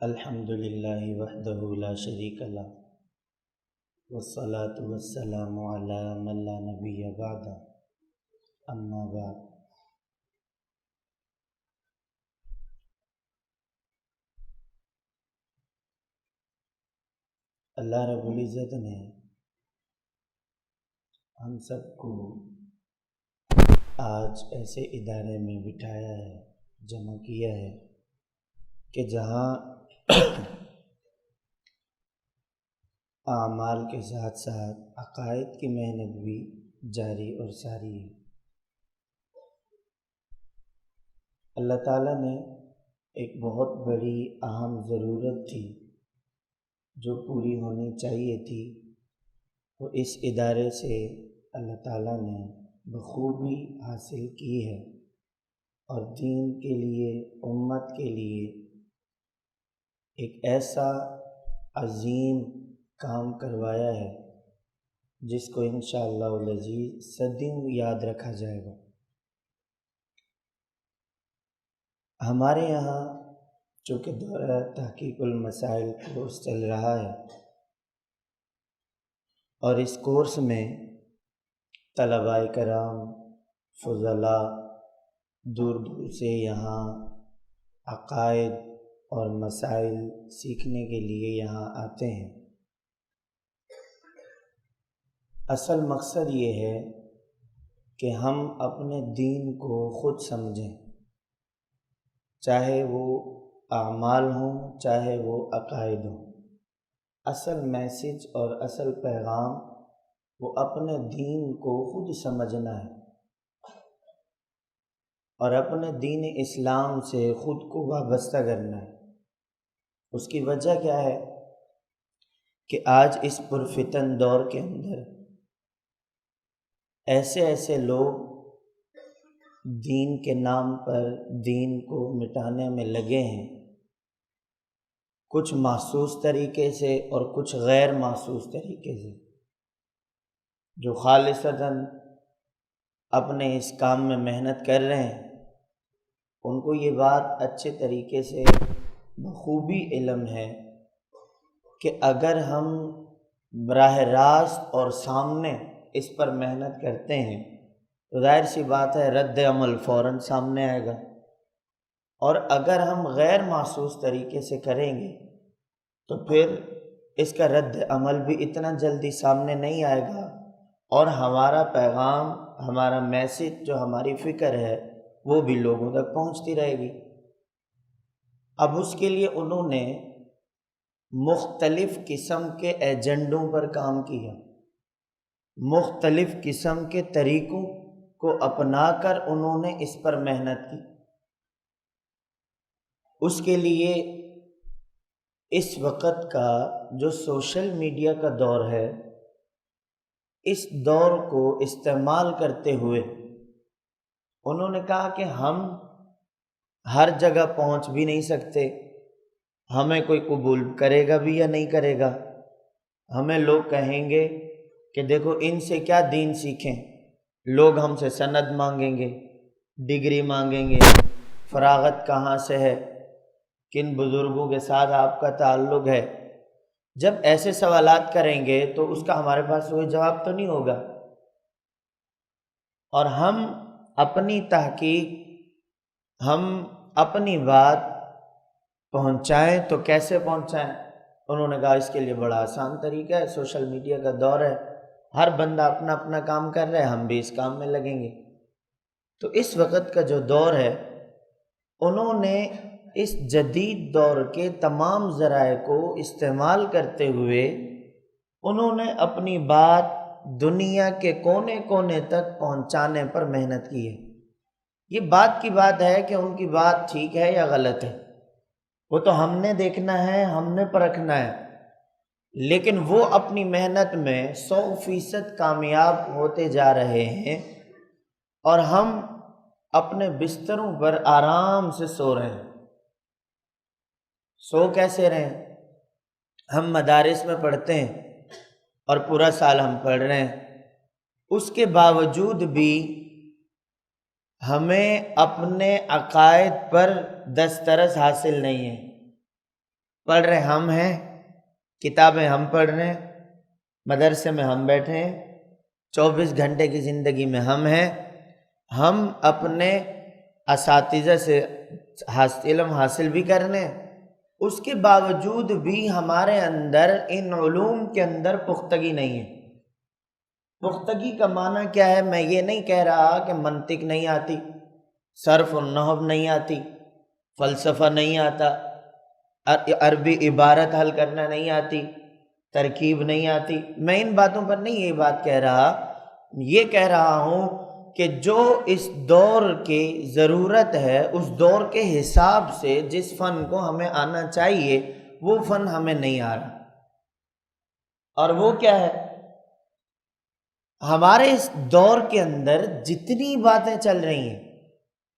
الحمد للہ وحدہ لا شریک لہ والصلاة والسلام علی من لا نبی بعدہ اما بعد۔ اللہ رب العزت نے ہم سب کو آج ایسے ادارے میں بٹھایا ہے، جمع کیا ہے کہ جہاں اعمال کے ساتھ ساتھ عقائد کی محنت بھی جاری اور ساری ہے۔ اللہ تعالیٰ نے ایک بہت بڑی اہم ضرورت تھی جو پوری ہونی چاہیے تھی، وہ اس ادارے سے اللہ تعالیٰ نے بخوبی حاصل کی ہے اور دین کے لیے، امت کے لیے ایک ایسا عظیم کام کروایا ہے جس کو انشاءاللہ العزیز صدیوں یاد رکھا جائے گا۔ ہمارے یہاں چونکہ دورہ تحقیق المسائل کورس چل رہا ہے اور اس کورس میں طلباء کرام، فضلاء دور دور سے یہاں عقائد اور مسائل سیکھنے کے لیے یہاں آتے ہیں۔ اصل مقصد یہ ہے کہ ہم اپنے دین کو خود سمجھیں، چاہے وہ اعمال ہوں، چاہے وہ عقائد ہوں۔ اصل میسج اور اصل پیغام وہ اپنے دین کو خود سمجھنا ہے اور اپنے دین اسلام سے خود کو وابستہ کرنا ہے۔ اس کی وجہ کیا ہے کہ آج اس پرفتن دور کے اندر ایسے لوگ دین کے نام پر دین کو مٹانے میں لگے ہیں، کچھ محسوس طریقے سے اور کچھ غیر محسوس طریقے سے۔ جو خالصتاً اپنے اس کام میں محنت کر رہے ہیں ان کو یہ بات اچھے طریقے سے بخوبی علم ہے کہ اگر ہم براہ راست اور سامنے اس پر محنت کرتے ہیں تو ظاہر سی بات ہے رد عمل فوراً سامنے آئے گا، اور اگر ہم غیر محسوس طریقے سے کریں گے تو پھر اس کا رد عمل بھی اتنا جلدی سامنے نہیں آئے گا اور ہمارا پیغام، ہمارا میسج، جو ہماری فکر ہے وہ بھی لوگوں تک پہنچتی رہے گی۔ اب اس کے لیے انہوں نے مختلف قسم کے ایجنڈوں پر کام کیا، مختلف قسم کے طریقوں کو اپنا کر انہوں نے اس پر محنت کی۔ اس کے لیے اس وقت کا جو سوشل میڈیا کا دور ہے، اس دور کو استعمال کرتے ہوئے انہوں نے کہا کہ ہم ہر جگہ پہنچ بھی نہیں سکتے، ہمیں کوئی قبول کرے گا بھی یا نہیں کرے گا۔ ہمیں لوگ کہیں گے کہ دیکھو ان سے کیا دین سیکھیں، لوگ ہم سے سند مانگیں گے، ڈگری مانگیں گے، فراغت کہاں سے ہے، کن بزرگوں کے ساتھ آپ کا تعلق ہے۔ جب ایسے سوالات کریں گے تو اس کا ہمارے پاس کوئی جواب تو نہیں ہوگا، اور ہم اپنی تحقیق، ہم اپنی بات پہنچائیں تو کیسے پہنچائیں؟ انہوں نے کہا اس کے لیے بڑا آسان طریقہ ہے، سوشل میڈیا کا دور ہے، ہر بندہ اپنا اپنا کام کر رہا ہے، ہم بھی اس کام میں لگیں گے۔ تو اس وقت کا جو دور ہے، انہوں نے اس جدید دور کے تمام ذرائع کو استعمال کرتے ہوئے انہوں نے اپنی بات دنیا کے کونے کونے تک پہنچانے پر محنت کی ہے۔ یہ بات کی بات ہے کہ ان کی بات ٹھیک ہے یا غلط ہے، وہ تو ہم نے دیکھنا ہے، ہم نے پرکھنا ہے، لیکن وہ اپنی محنت میں 100% کامیاب ہوتے جا رہے ہیں اور ہم اپنے بستروں پر آرام سے سو رہے ہیں۔ سو کیسے رہے ہیں؟ ہم مدارس میں پڑھتے ہیں اور پورا سال ہم پڑھ رہے ہیں، اس کے باوجود بھی ہمیں اپنے عقائد پر دسترس حاصل نہیں ہے۔ پڑھ رہے ہم ہیں، کتابیں ہم پڑھ رہے ہیں، مدرسے میں ہم بیٹھے ہیں، 24 گھنٹے کی زندگی میں ہم ہیں، ہم اپنے اساتذہ سے علم حاصل بھی کرنے، اس کے باوجود بھی ہمارے اندر ان علوم کے اندر پختگی نہیں ہے۔ پختگی کا معنی کیا ہے؟ میں یہ نہیں کہہ رہا کہ منطق نہیں آتی، صرف و نحو نہیں آتی، فلسفہ نہیں آتا، عربی عبارت حل کرنا نہیں آتی، ترکیب نہیں آتی، میں ان باتوں پر نہیں یہ بات کہہ رہا، یہ کہہ رہا ہوں کہ جو اس دور کی ضرورت ہے، اس دور کے حساب سے جس فن کو ہمیں آنا چاہیے وہ فن ہمیں نہیں آ رہا۔ اور وہ کیا ہے؟ ہمارے اس دور کے اندر جتنی باتیں چل رہی ہیں،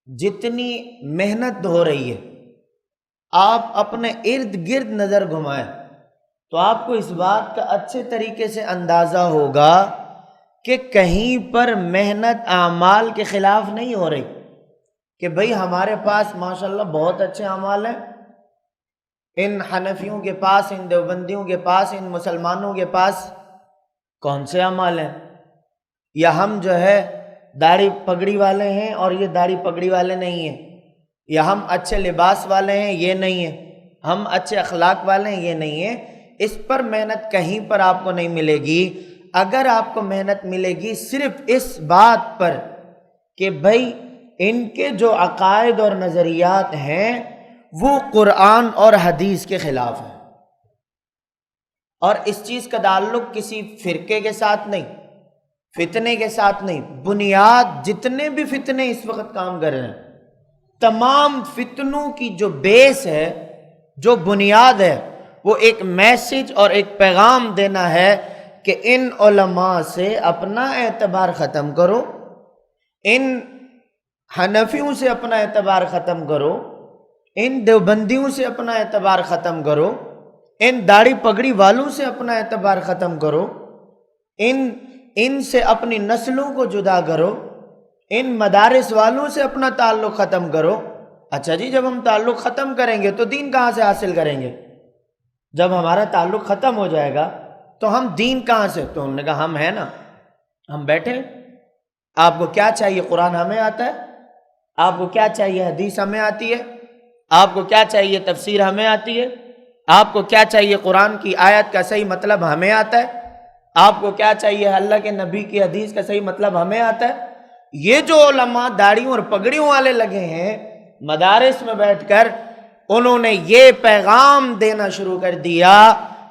جتنی محنت ہو رہی ہے، آپ اپنے ارد گرد نظر گھمائیں تو آپ کو اس بات کا اچھے طریقے سے اندازہ ہوگا کہ کہیں پر محنت اعمال کے خلاف نہیں ہو رہی، کہ بھئی ہمارے پاس ماشاءاللہ بہت اچھے اعمال ہیں، ان حنفیوں کے پاس، ان دیوبندیوں کے پاس، ان مسلمانوں کے پاس کون سے اعمال ہیں؟ یا ہم جو ہے داڑھی پگڑی والے ہیں اور یہ داڑھی پگڑی والے نہیں ہیں، یا ہم اچھے لباس والے ہیں، یہ نہیں ہیں، ہم اچھے اخلاق والے ہیں، یہ نہیں ہیں۔ اس پر محنت کہیں پر آپ کو نہیں ملے گی۔ اگر آپ کو محنت ملے گی صرف اس بات پر کہ بھائی ان کے جو عقائد اور نظریات ہیں وہ قرآن اور حدیث کے خلاف ہیں، اور اس چیز کا تعلق کسی فرقے کے ساتھ نہیں، فتنے کے ساتھ نہیں۔ بنیاد جتنے بھی فتنے اس وقت کام کر رہے ہیں، تمام فتنوں کی جو بیس ہے، جو بنیاد ہے، وہ ایک میسج اور ایک پیغام دینا ہے کہ ان علماء سے اپنا اعتبار ختم کرو، ان حنفیوں سے اپنا اعتبار ختم کرو، ان دیوبندیوں سے اپنا اعتبار ختم کرو، ان داڑھی پگڑی والوں سے اپنا اعتبار ختم کرو، ان سے اپنی نسلوں کو جدا کرو، ان مدارس والوں سے اپنا تعلق ختم کرو۔ اچھا جی، جب ہم تعلق ختم کریں گے تو دین کہاں سے حاصل کریں گے؟ جب ہمارا تعلق ختم ہو جائے گا تو ہم دین کہاں سے؟ تو انہوں نے کہا ہم ہیں نا، ہم بیٹھے۔ آپ کو کیا چاہیے؟ قرآن ہمیں آتا ہے، آپ کو کیا چاہیے؟ حدیث ہمیں آتی ہے، آپ کو کیا چاہیے؟ تفسیر ہمیں آتی ہے، آپ کو کیا چاہیے؟ قرآن کی آیت کا صحیح مطلب ہمیں آتا ہے، آپ کو کیا چاہیے؟ اللہ کے نبی کی حدیث کا صحیح مطلب ہمیں آتا ہے۔ یہ جو علماء داڑھیوں اور پگڑیوں والے لگے ہیں مدارس میں بیٹھ کر، انہوں نے یہ پیغام دینا شروع کر دیا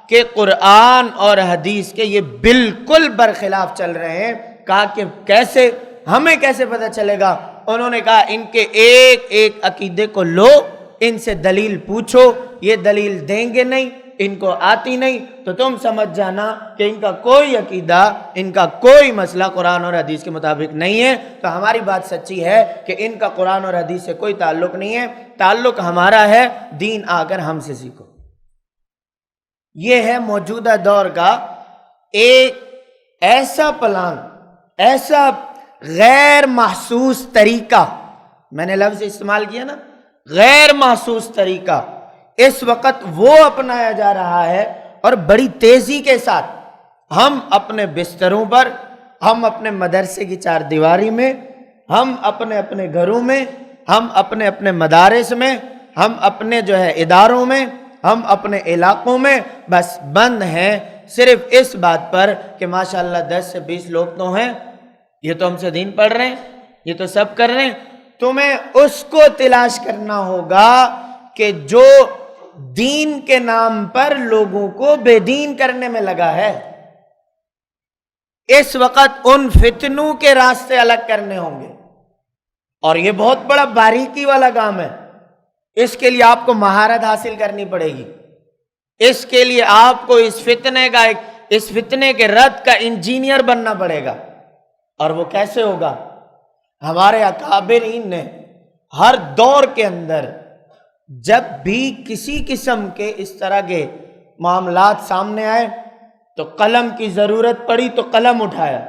کہ قرآن اور حدیث کے یہ بالکل برخلاف چل رہے ہیں۔ کہا کہ کیسے؟ ہمیں کیسے پتہ چلے گا؟ انہوں نے کہا ان کے ایک ایک عقیدے کو لو، ان سے دلیل پوچھو، یہ دلیل دیں گے نہیں، ان کو آتی نہیں، تو تم سمجھ جانا کہ ان کا کوئی عقیدہ، ان کا کوئی مسئلہ قرآن اور حدیث کے مطابق نہیں ہے۔ تو ہماری بات سچی ہے کہ ان کا قرآن اور حدیث سے کوئی تعلق نہیں ہے، تعلق ہمارا ہے، دین آ کر ہم سے سیکھو۔ یہ ہے موجودہ دور کا ایک ایسا پلان، ایسا غیر محسوس طریقہ، میں نے لفظ استعمال کیا نا، غیر محسوس طریقہ اس وقت وہ اپنایا جا رہا ہے، اور بڑی تیزی کے ساتھ ہم اپنے بستروں پر، ہم اپنے مدرسے کی چار دیواری میں، ہم اپنے اپنے گھروں میں، ہم اپنے اپنے مدارس میں، ہم اپنے جو ہے اداروں میں، ہم اپنے علاقوں میں بس بند ہیں صرف اس بات پر کہ ماشاءاللہ 10 سے 20 لوگ تو ہیں، یہ تو ہم سے دین پڑھ رہے ہیں، یہ تو سب کر رہے ہیں۔ تمہیں اس کو تلاش کرنا ہوگا کہ جو دین کے نام پر لوگوں کو بے دین کرنے میں لگا ہے۔ اس وقت ان فتنوں کے راستے الگ کرنے ہوں گے، اور یہ بہت بڑا باریکی والا کام ہے۔ اس کے لیے آپ کو مہارت حاصل کرنی پڑے گی، اس کے لیے آپ کو اس فتنے کے رد کا انجینئر بننا پڑے گا۔ اور وہ کیسے ہوگا؟ ہمارے اکابرین نے ہر دور کے اندر جب بھی کسی قسم کے اس طرح کے معاملات سامنے آئے تو قلم کی ضرورت پڑی تو قلم اٹھایا،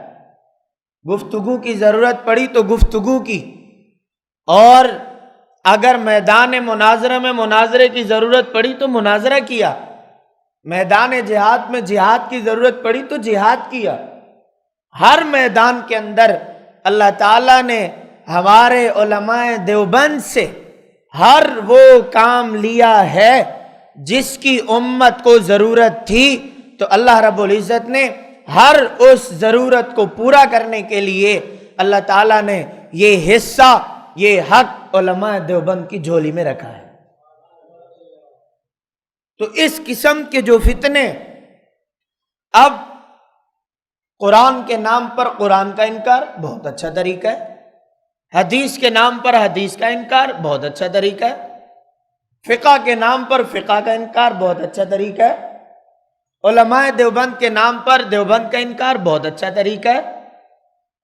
گفتگو کی ضرورت پڑی تو گفتگو کی، اور اگر میدان مناظرہ میں مناظرے کی ضرورت پڑی تو مناظرہ کیا، میدان جہاد میں جہاد کی ضرورت پڑی تو جہاد کیا۔ ہر میدان کے اندر اللہ تعالیٰ نے ہمارے علماء دیوبند سے ہر وہ کام لیا ہے جس کی امت کو ضرورت تھی، تو اللہ رب العزت نے ہر اس ضرورت کو پورا کرنے کے لیے اللہ تعالیٰ نے یہ حصہ، یہ حق علماء دیوبند کی جھولی میں رکھا ہے۔ تو اس قسم کے جو فتنے، اب قرآن کے نام پر قرآن کا انکار بہت اچھا طریقہ ہے، حدیث کے نام پر حدیث کا انکار بہت اچھا طریقہ ہے، فقہ کے نام پر فقہ کا انکار بہت اچھا طریقہ ہے، علماء دیوبند کے نام پر دیوبند کا انکار بہت اچھا طریقہ ہے،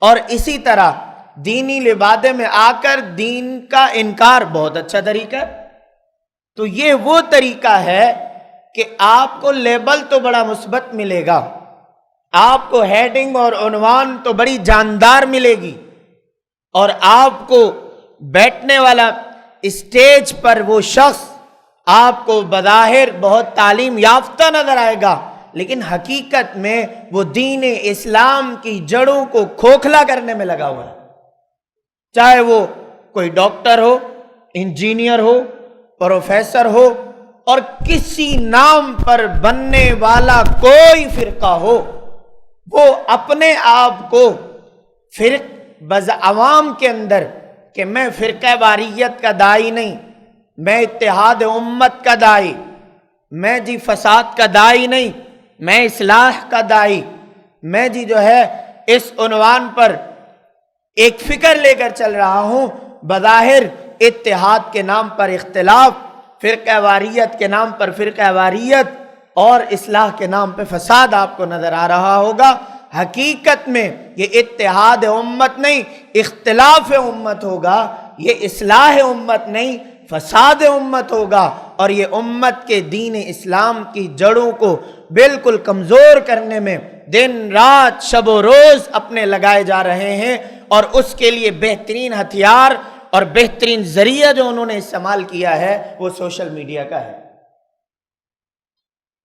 اور اسی طرح دینی لبادے میں آ کر دین کا انکار بہت اچھا طریقہ ہے۔ تو یہ وہ طریقہ ہے کہ آپ کو لیبل تو بڑا مثبت ملے گا، آپ کو ہیڈنگ اور عنوان تو بڑی جاندار ملے گی، اور آپ کو بیٹھنے والا اسٹیج پر وہ شخص آپ کو بظاہر بہت تعلیم یافتہ نظر آئے گا، لیکن حقیقت میں وہ دین اسلام کی جڑوں کو کھوکھلا کرنے میں لگا ہوا ہے۔ چاہے وہ کوئی ڈاکٹر ہو، انجینئر ہو، پروفیسر ہو، اور کسی نام پر بننے والا کوئی فرقہ ہو، وہ اپنے آپ کو عوام کے اندر کہ میں فرقہ واریت کا داعی نہیں، میں اتحاد امت کا داعی، میں جی فساد کا داعی نہیں، میں اصلاح کا داعی، میں جی جو ہے اس عنوان پر ایک فکر لے کر چل رہا ہوں، بظاہر اتحاد کے نام پر اختلاف، فرقہ واریت کے نام پر فرقہ واریت، اور اصلاح کے نام پہ فساد آپ کو نظر آ رہا ہوگا۔ حقیقت میں یہ اتحاد امت نہیں، اختلاف امت ہوگا، یہ اصلاح امت نہیں، فساد امت ہوگا، اور یہ امت کے دین اسلام کی جڑوں کو بالکل کمزور کرنے میں دن رات شب و روز اپنے لگائے جا رہے ہیں، اور اس کے لیے بہترین ہتھیار اور بہترین ذریعہ جو انہوں نے استعمال کیا ہے وہ سوشل میڈیا کا ہے۔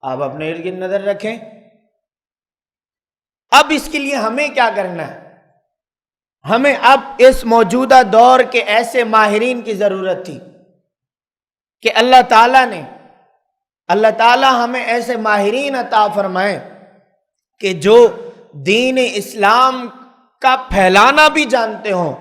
آپ اپنے ارد گرد نظر رکھیں۔ اب اس کے لیے ہمیں کیا کرنا ہے؟ ہمیں اب اس موجودہ دور کے ایسے ماہرین کی ضرورت تھی کہ اللہ تعالیٰ ہمیں ایسے ماہرین عطا فرمائے کہ جو دین اسلام کا پھیلانا بھی جانتے ہوں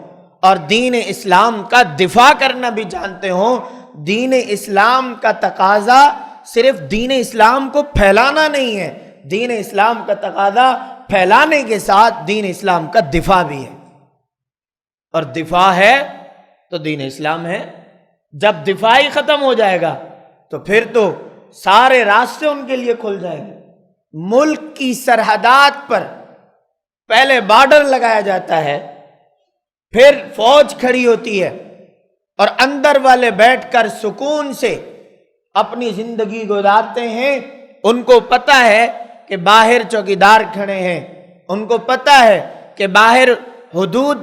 اور دین اسلام کا دفاع کرنا بھی جانتے ہوں۔ دین اسلام کا تقاضا صرف دین اسلام کو پھیلانا نہیں ہے، دین اسلام کا تقاضا پھیلانے کے ساتھ دین اسلام کا دفاع بھی ہے، اور دفاع ہے تو دین اسلام ہے۔ جب دفاع ہی ختم ہو جائے گا تو پھر تو سارے راستے ان کے لیے کھل جائیں گے۔ ملک کی سرحدات پر پہلے بارڈر لگایا جاتا ہے، پھر فوج کھڑی ہوتی ہے، اور اندر والے بیٹھ کر سکون سے اپنی زندگی گزارتے ہیں۔ ان کو پتہ ہے کہ باہر چوکیدار کھڑے ہیں، ان کو پتہ ہے کہ باہر حدود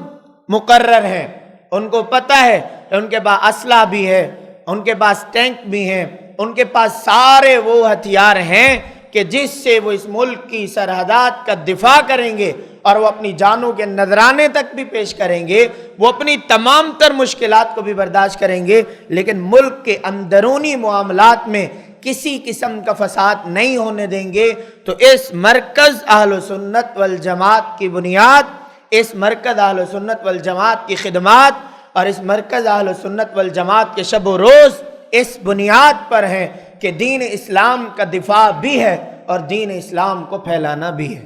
مقرر ہیں، ان کو پتہ ہے کہ ان کے پاس اسلحہ بھی ہے، ان کے پاس ٹینک بھی ہیں، ان کے پاس سارے وہ ہتھیار ہیں کہ جس سے وہ اس ملک کی سرحدات کا دفاع کریں گے، اور وہ اپنی جانوں کے نذرانے تک بھی پیش کریں گے، وہ اپنی تمام تر مشکلات کو بھی برداشت کریں گے، لیکن ملک کے اندرونی معاملات میں کسی قسم کا فساد نہیں ہونے دیں گے۔ تو اس مرکز اہل سنت والجماعت کی بنیاد، اس مرکز اہل سنت والجماعت کی خدمات، اور اس مرکز اہل سنت والجماعت کے شب و روز اس بنیاد پر ہیں کہ دین اسلام کا دفاع بھی ہے اور دین اسلام کو پھیلانا بھی ہے۔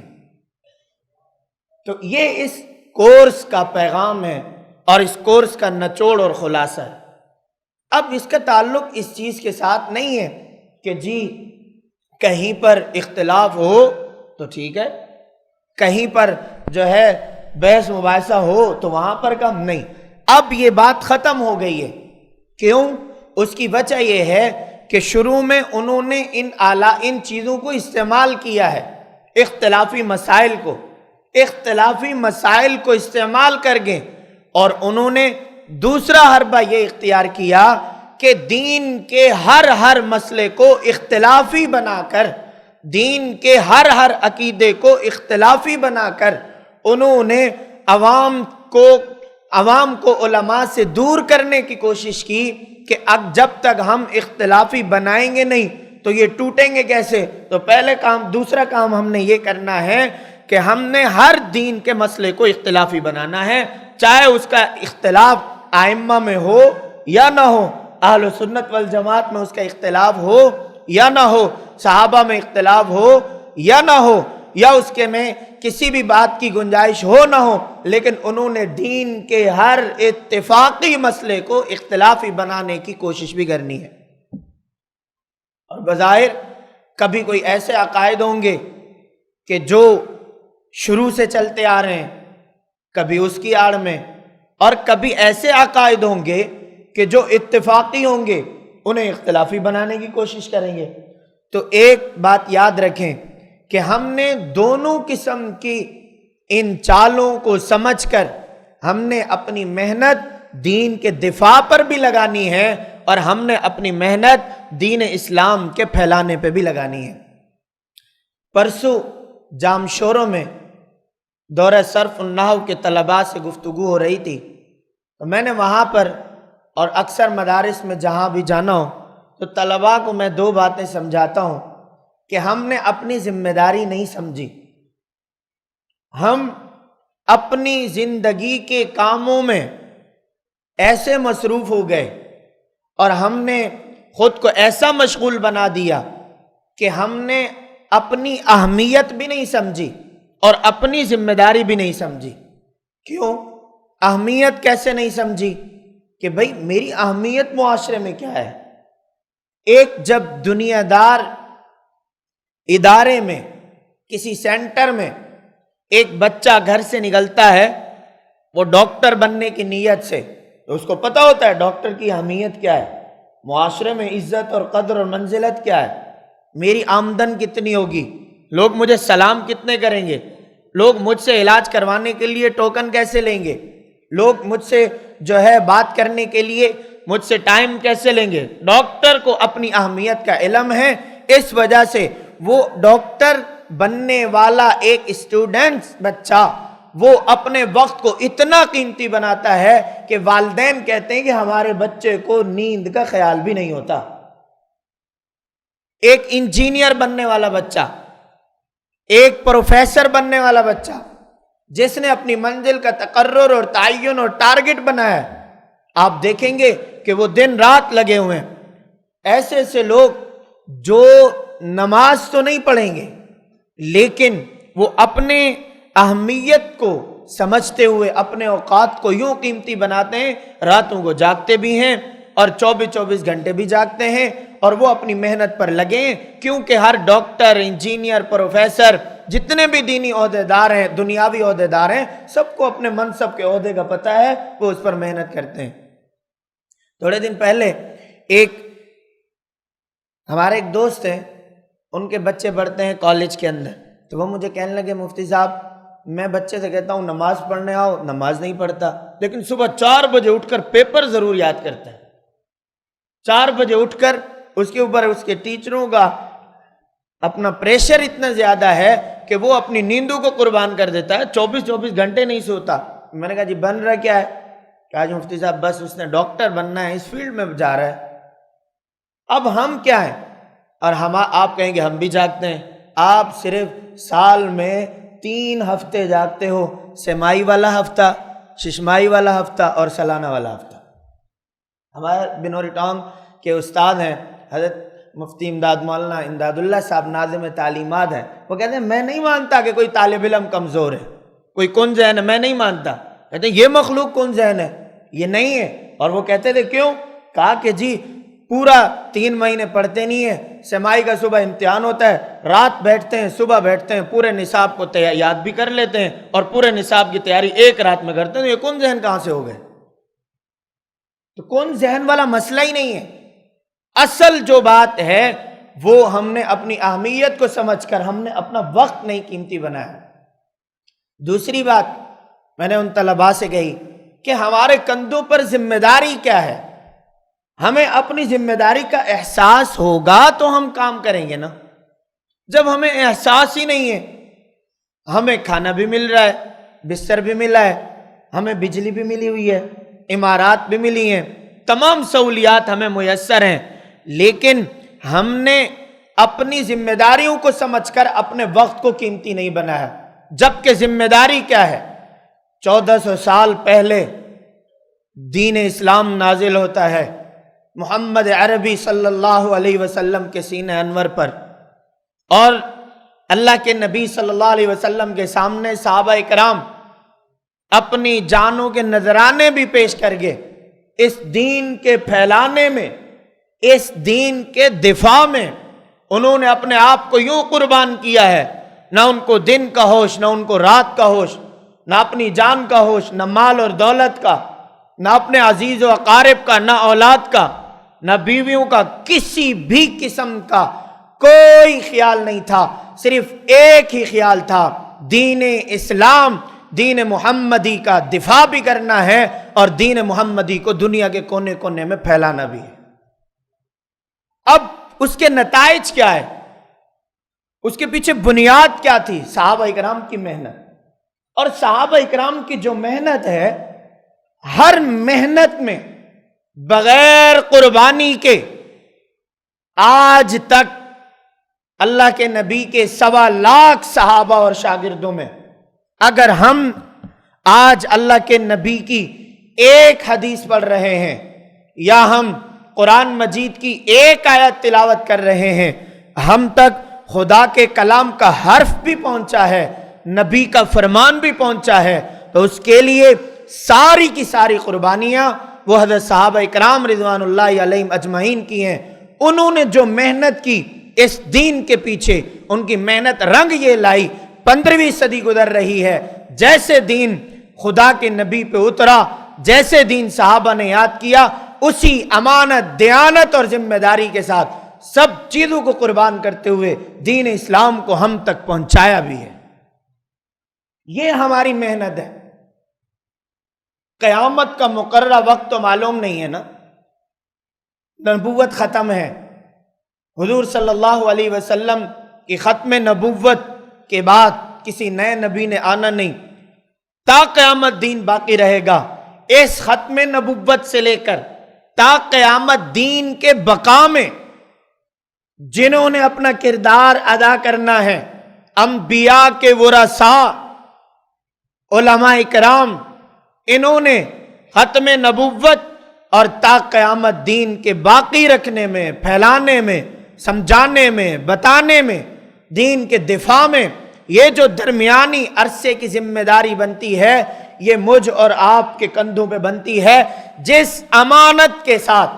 تو یہ اس کورس کا پیغام ہے اور اس کورس کا نچوڑ اور خلاصہ ہے۔ اب اس کا تعلق اس چیز کے ساتھ نہیں ہے کہ جی کہیں پر اختلاف ہو تو ٹھیک ہے، کہیں پر جو ہے بحث مباحثہ ہو تو وہاں پر کم نہیں۔ اب یہ بات ختم ہو گئی ہے۔ کیوں؟ اس کی وجہ یہ ہے کہ شروع میں انہوں نے ان چیزوں کو استعمال کیا ہے، اختلافی مسائل کو استعمال کر گئے، اور انہوں نے دوسرا حربہ یہ اختیار کیا کہ دین کے ہر مسئلے کو اختلافی بنا کر، دین کے ہر عقیدے کو اختلافی بنا کر انہوں نے عوام کو علماء سے دور کرنے کی کوشش کی کہ اب جب تک ہم اختلافی بنائیں گے نہیں تو یہ ٹوٹیں گے کیسے؟ تو دوسرا کام ہم نے یہ کرنا ہے کہ ہم نے ہر دین کے مسئلے کو اختلافی بنانا ہے، چاہے اس کا اختلاف ائمہ میں ہو یا نہ ہو، اہل سنت والجماعت میں اس کا اختلاف ہو یا نہ ہو، صحابہ میں اختلاف ہو یا نہ ہو، یا اس کے میں کسی بھی بات کی گنجائش ہو نہ ہو، لیکن انہوں نے دین کے ہر اتفاقی مسئلے کو اختلافی بنانے کی کوشش بھی کرنی ہے۔ اور بظاہر کبھی کوئی ایسے عقائد ہوں گے کہ جو شروع سے چلتے آ رہے ہیں، کبھی اس کی آڑ میں، اور کبھی ایسے عقائد ہوں گے کہ جو اتفاقی ہوں گے، انہیں اختلافی بنانے کی کوشش کریں گے۔ تو ایک بات یاد رکھیں کہ ہم نے دونوں قسم کی ان چالوں کو سمجھ کر ہم نے اپنی محنت دین کے دفاع پر بھی لگانی ہے، اور ہم نے اپنی محنت دین اسلام کے پھیلانے پہ بھی لگانی ہے۔ پرسوں جام شوروں میں دورہ صرف النحو کے طلباء سے گفتگو ہو رہی تھی، تو میں نے وہاں پر اور اکثر مدارس میں جہاں بھی جانا ہو تو طلباء کو میں دو باتیں سمجھاتا ہوں کہ ہم نے اپنی ذمہ داری نہیں سمجھی، ہم اپنی زندگی کے کاموں میں ایسے مصروف ہو گئے اور ہم نے خود کو ایسا مشغول بنا دیا کہ ہم نے اپنی اہمیت بھی نہیں سمجھی اور اپنی ذمہ داری بھی نہیں سمجھی۔ کیوں اہمیت کیسے نہیں سمجھی؟ کہ بھئی میری اہمیت معاشرے میں کیا ہے؟ ایک جب دنیا دار ادارے میں، کسی سینٹر میں ایک بچہ گھر سے نکلتا ہے وہ ڈاکٹر بننے کی نیت سے، تو اس کو پتہ ہوتا ہے ڈاکٹر کی اہمیت کیا ہے، معاشرے میں عزت اور قدر اور منزلت کیا ہے، میری آمدن کتنی ہوگی، لوگ مجھے سلام کتنے کریں گے، لوگ مجھ سے علاج کروانے کے لیے ٹوکن کیسے لیں گے، لوگ مجھ سے جو ہے بات کرنے کے لیے مجھ سے ٹائم کیسے لیں گے۔ ڈاکٹر کو اپنی اہمیت کا علم ہے، اس وجہ سے وہ ڈاکٹر بننے والا ایک اسٹوڈنٹ بچہ وہ اپنے وقت کو اتنا قیمتی بناتا ہے کہ والدین کہتے ہیں کہ ہمارے بچے کو نیند کا خیال بھی نہیں ہوتا۔ ایک انجینئر بننے والا بچہ، ایک پروفیسر بننے والا بچہ جس نے اپنی منزل کا تقرر اور تعین اور ٹارگٹ بنایا ہے، آپ دیکھیں گے کہ وہ دن رات لگے ہوئے ہیں۔ ایسے ایسے لوگ جو نماز تو نہیں پڑھیں گے لیکن وہ اپنے اہمیت کو سمجھتے ہوئے اپنے اوقات کو یوں قیمتی بناتے ہیں، راتوں کو جاگتے بھی ہیں اور 24 گھنٹے بھی جاگتے ہیں، اور وہ اپنی محنت پر لگے ہیں، کیونکہ ہر ڈاکٹر، انجینئر، پروفیسر، جتنے بھی دینی عہدیدار ہیں، دنیاوی عہدیدار ہیں، سب کو اپنے منصب کے عہدے کا پتہ ہے، وہ اس پر محنت کرتے ہیں۔ تھوڑے دن پہلے ہمارے ایک دوست ہیں، ان کے بچے پڑھتے ہیں کالج کے اندر، تو وہ مجھے کہنے لگے مفتی صاحب میں بچے سے کہتا ہوں نماز پڑھنے آؤ، نماز نہیں پڑھتا، لیکن صبح 4 بجے اٹھ کر پیپر ضرور یاد کرتا ہے۔ 4 بجے اٹھ کر اس کے اوپر اس کے ٹیچروں کا اپنا پریشر اتنا زیادہ ہے کہ وہ اپنی نیندوں کو قربان کر دیتا ہے، 24 گھنٹے نہیں سوتا۔ میں نے کہا جی بن رہا کیا ہے؟ کہا جی مفتی صاحب بس اس نے ڈاکٹر بننا ہے، اس فیلڈ میں جا رہا ہے۔ اب ہم کیا ہیں؟ اور آپ کہیں گے ہم بھی جاگتے ہیں۔ آپ صرف سال میں 3 ہفتے جاگتے ہو، سمائی والا ہفتہ، ششمائی والا ہفتہ اور سالانہ والا ہفتہ۔ ہمارے بنوری ٹاؤن کے استاد ہیں حضرت مفتی امداد مولانا امداد اللہ صاحب، ناظم تعلیمات ہیں، وہ کہتے ہیں میں نہیں مانتا کہ کوئی طالب علم کمزور ہے، کوئی کن ذہن ہے، میں نہیں مانتا۔ کہتے ہیں یہ مخلوق کن ذہن ہے، یہ نہیں ہے۔ اور وہ کہتے تھے کیوں؟ کہا کہ جی پورا 3 مہینے پڑھتے نہیں ہیں، سمائی کا صبح امتحان ہوتا ہے، رات بیٹھتے ہیں صبح بیٹھتے ہیں، پورے نصاب کو یاد بھی کر لیتے ہیں اور پورے نصاب کی تیاری ایک رات میں کرتے ہیں۔ یہ کن ذہن کہاں سے ہو گئے؟ تو کون ذہن والا مسئلہ ہی نہیں ہے۔ اصل جو بات ہے وہ ہم نے اپنی اہمیت کو سمجھ کر ہم نے اپنا وقت نہیں قیمتی بنایا۔ دوسری بات میں نے ان طلباء سے کہی کہ ہمارے کندھوں پر ذمہ داری کیا ہے. ہمیں اپنی ذمہ داری کا احساس ہوگا تو ہم کام کریں گے نا. جب ہمیں احساس ہی نہیں ہے، ہمیں کھانا بھی مل رہا ہے، بستر بھی ملا ہے، ہمیں بجلی بھی ملی ہوئی ہے، عمارات بھی ملی ہیں، تمام سہولیات ہمیں میسر ہیں، لیکن ہم نے اپنی ذمہ داریوں کو سمجھ کر اپنے وقت کو قیمتی نہیں بنایا. جبکہ ذمہ داری کیا ہے؟ 1400 سال پہلے دین اسلام نازل ہوتا ہے محمد عربی صلی اللہ علیہ وسلم کے سینہ انور پر، اور اللہ کے نبی صلی اللہ علیہ وسلم کے سامنے صحابہ کرام اپنی جانوں کے نذرانے بھی پیش کر گئے اس دین کے پھیلانے میں، اس دین کے دفاع میں. انہوں نے اپنے آپ کو یوں قربان کیا ہے، نہ ان کو دن کا ہوش، نہ ان کو رات کا ہوش، نہ اپنی جان کا ہوش، نہ مال اور دولت کا، نہ اپنے عزیز و اقارب کا، نہ اولاد کا، نہ بیویوں کا، کسی بھی قسم کا کوئی خیال نہیں تھا. صرف ایک ہی خیال تھا، دین اسلام، دین محمدی کا دفاع بھی کرنا ہے اور دین محمدی کو دنیا کے کونے کونے میں پھیلانا بھی ہے. اب اس کے نتائج کیا ہے؟ اس کے پیچھے بنیاد کیا تھی؟ صحابہ اکرام کی محنت. اور صحابہ اکرام کی جو محنت ہے، ہر محنت میں بغیر قربانی کے آج تک اللہ کے نبی کے 1.25 لاکھ صحابہ اور شاگردوں میں اگر ہم آج اللہ کے نبی کی ایک حدیث پڑھ رہے ہیں یا ہم قرآن مجید کی ایک آیت تلاوت کر رہے ہیں، ہم تک خدا کے کلام کا حرف بھی پہنچا ہے، نبی کا فرمان بھی پہنچا ہے، تو اس کے لیے ساری کی ساری قربانیاں وہ حضرت صحابہ اکرام رضوان اللہ علیہم اجمعین کی ہیں. انہوں نے جو محنت کی اس دین کے پیچھے، ان کی محنت رنگ یہ لائی. 15ویں صدی گزر رہی ہے، جیسے دین خدا کے نبی پہ اترا، جیسے دین صحابہ نے یاد کیا، اسی امانت، دیانت اور ذمہ داری کے ساتھ سب چیزوں کو قربان کرتے ہوئے دین اسلام کو ہم تک پہنچایا بھی ہے. یہ ہماری محنت ہے. قیامت کا مقررہ وقت تو معلوم نہیں ہے نا، نبوت ختم ہے، حضور صلی اللہ علیہ وسلم کی ختم نبوت کے بعد کسی نئے نبی نے آنا نہیں، تا قیامت دین باقی رہے گا. اس ختم نبوت سے لے کر تا قیامت دین کے بقا میں جنہوں نے اپنا کردار ادا کرنا ہے، انبیاء کے ورثاء، علماء کرام، انہوں نے ختم نبوت اور تا قیامت دین کے باقی رکھنے میں، پھیلانے میں، سمجھانے میں، بتانے میں، دین کے دفاع میں یہ جو درمیانی عرصے کی ذمہ داری بنتی ہے، یہ مجھ اور آپ کے کندھوں پہ بنتی ہے. جس امانت کے ساتھ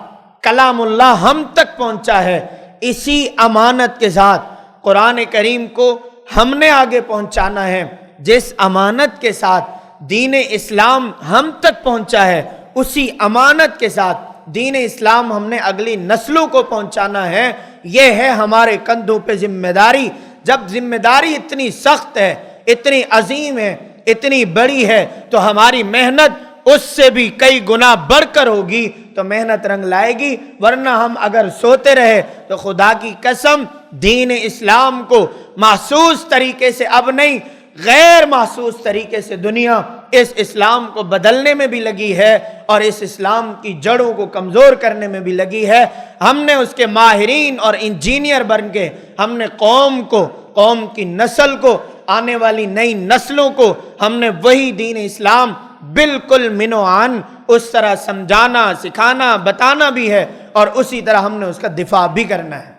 کلام اللہ ہم تک پہنچا ہے، اسی امانت کے ساتھ قرآن کریم کو ہم نے آگے پہنچانا ہے. جس امانت کے ساتھ دین اسلام ہم تک پہنچا ہے، اسی امانت کے ساتھ دین اسلام ہم نے اگلی نسلوں کو پہنچانا ہے. یہ ہے ہمارے کندھوں پہ ذمہ داری. جب ذمہ داری اتنی سخت ہے، اتنی عظیم ہے، اتنی بڑی ہے، تو ہماری محنت اس سے بھی کئی گنا بڑھ کر ہوگی تو محنت رنگ لائے گی. ورنہ ہم اگر سوتے رہے تو خدا کی قسم دین اسلام کو محسوس طریقے سے اب نہیں، غیر محسوس طریقے سے دنیا اس اسلام کو بدلنے میں بھی لگی ہے اور اس اسلام کی جڑوں کو کمزور کرنے میں بھی لگی ہے. ہم نے اس کے ماہرین اور انجینئر بن کے ہم نے قوم کو، قوم کی نسل کو، آنے والی نئی نسلوں کو ہم نے وہی دین اسلام بالکل منوعان اس طرح سمجھانا، سکھانا، بتانا بھی ہے اور اسی طرح ہم نے اس کا دفاع بھی کرنا ہے.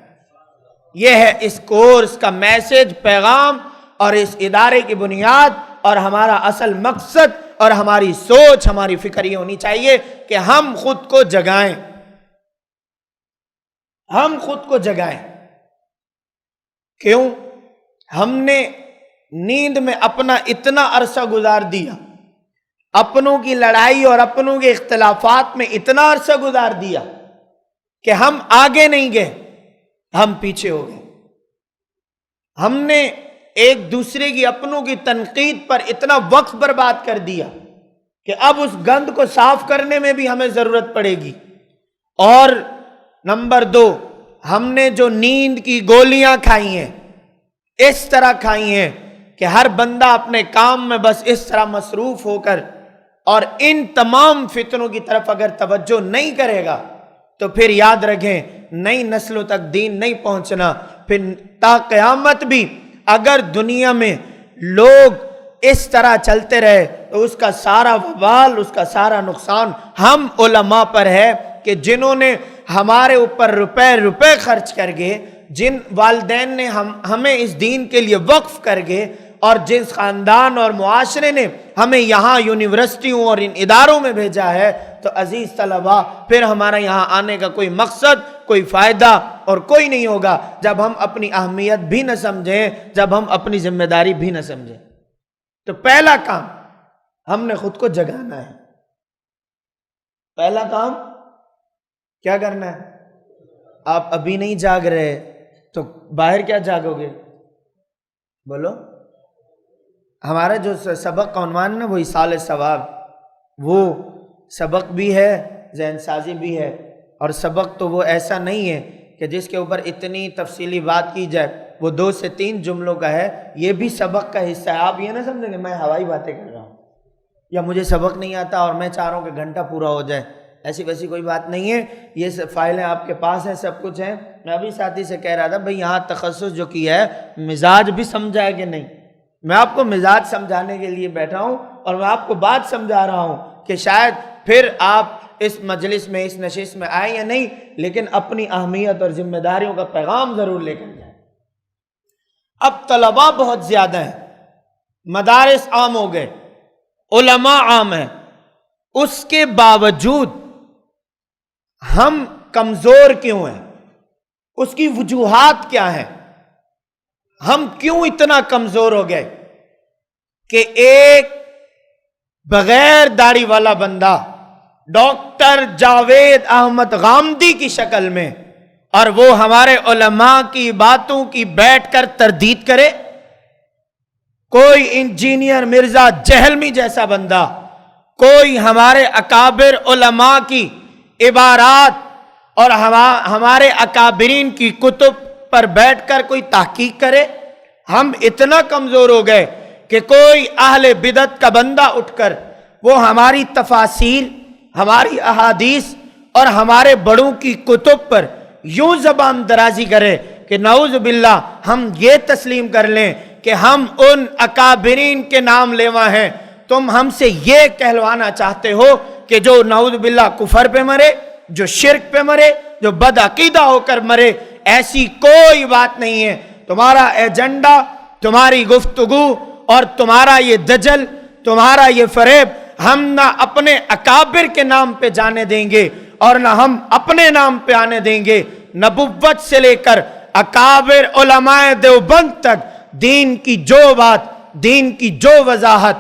یہ ہے اس کورس کا میسج، پیغام اور اس ادارے کی بنیاد اور ہمارا اصل مقصد اور ہماری سوچ، ہماری فکر یہ ہونی چاہیے کہ ہم خود کو جگائیں، ہم خود کو جگائیں. کیوں؟ ہم نے نیند میں اپنا اتنا عرصہ گزار دیا، اپنوں کی لڑائی اور اپنوں کے اختلافات میں اتنا عرصہ گزار دیا کہ ہم آگے نہیں گئے، ہم پیچھے ہو گئے. ہم نے ایک دوسرے کی، اپنوں کی تنقید پر اتنا وقت برباد کر دیا کہ اب اس گند کو صاف کرنے میں بھی ہمیں ضرورت پڑے گی۔ اور نمبر 2، ہم نے جو نیند کی گولیاں کھائی ہیں اس طرح کھائی ہیں کہ ہر بندہ اپنے کام میں بس اس طرح مصروف ہو کر اور ان تمام فتنوں کی طرف اگر توجہ نہیں کرے گا تو پھر یاد رکھیں نئی نسلوں تک دین نہیں پہنچنا۔ پھر تا قیامت بھی اگر دنیا میں لوگ اس طرح چلتے رہے تو اس کا سارا وبال، اس کا سارا نقصان ہم علماء پر ہے کہ جنہوں نے ہمارے اوپر روپے خرچ کر کے، جن والدین نے ہمیں اس دین کے لیے وقف کر کے، اور جس خاندان اور معاشرے نے ہمیں یہاں یونیورسٹیوں اور ان اداروں میں بھیجا ہے، تو عزیز طلباء پھر ہمارا یہاں آنے کا کوئی مقصد، کوئی فائدہ اور کوئی نہیں ہوگا جب ہم اپنی اہمیت بھی نہ سمجھیں، جب ہم اپنی ذمہ داری بھی نہ سمجھیں۔ تو پہلا کام ہم نے خود کو جگانا ہے۔ پہلا کام کیا کرنا ہے؟ آپ ابھی نہیں جاگ رہے تو باہر کیا جاگو گے؟ بولو۔ ہمارا جو سبق کا عنوان ہے وہ ایصال ثواب، وہ سبق بھی ہے، ذہن سازی بھی ہے، اور سبق تو وہ ایسا نہیں ہے کہ جس کے اوپر اتنی تفصیلی بات کی جائے، وہ 2 سے 3 جملوں کا ہے، یہ بھی سبق کا حصہ ہے۔ آپ یہ نہ سمجھیں کہ میں ہوائی باتیں کر رہا ہوں یا مجھے سبق نہیں آتا اور میں چاہ رہا ہوں کہ گھنٹہ پورا ہو جائے، ایسی ویسی کوئی بات نہیں ہے۔ یہ فائلیں آپ کے پاس ہیں، سب کچھ ہیں۔ میں ابھی ساتھی سے کہہ رہا تھا بھئی یہاں تخصص جو کیا ہے مزاج بھی سمجھا ہے کہ نہیں؟ میں آپ کو مزاج سمجھانے کے لیے بیٹھا ہوں اور میں آپ کو بات سمجھا رہا ہوں کہ شاید پھر آپ اس مجلس میں، اس نشست میں آئیں یا نہیں، لیکن اپنی اہمیت اور ذمہ داریوں کا پیغام ضرور لے کر جائیں۔ اب طلباء بہت زیادہ ہیں، مدارس عام ہو گئے، علماء عام ہیں، اس کے باوجود ہم کمزور کیوں ہیں؟ اس کی وجوہات کیا ہیں؟ ہم کیوں اتنا کمزور ہو گئے کہ ایک بغیر داڑھی والا بندہ ڈاکٹر جاوید احمد غامدی کی شکل میں، اور وہ ہمارے علماء کی باتوں کی بیٹھ کر تردید کرے؟ کوئی انجینئر مرزا جہلمی جیسا بندہ، کوئی ہمارے اکابر علماء کی عبارات اور ہمارے اکابرین کی کتب پر بیٹھ کر کوئی تحقیق کرے؟ ہم اتنا کمزور ہو گئے کہ کوئی اہل بدعت کا بندہ اٹھ کر وہ ہماری تفاسیر، ہماری احادیث اور ہمارے بڑوں کی کتب پر یوں زبان درازی کرے کہ نعوذ باللہ ہم یہ تسلیم کر لیں کہ ہم ان اکابرین کے نام لیوا ہیں۔ تم ہم سے یہ کہلوانا چاہتے ہو کہ جو نعوذ باللہ کفر پہ مرے، جو شرک پہ مرے، جو بد عقیدہ ہو کر مرے، ایسی کوئی بات نہیں ہے۔ تمہارا ایجنڈا، تمہاری گفتگو اور تمہارا یہ دجل، تمہارا یہ فریب ہم نہ اپنے اکابر کے نام پہ جانے دیں گے اور نہ ہم اپنے نام پہ آنے دیں گے۔ نبوت سے لے کر اکابر علماء دیوبند تک دین کی جو بات، دین کی جو وضاحت،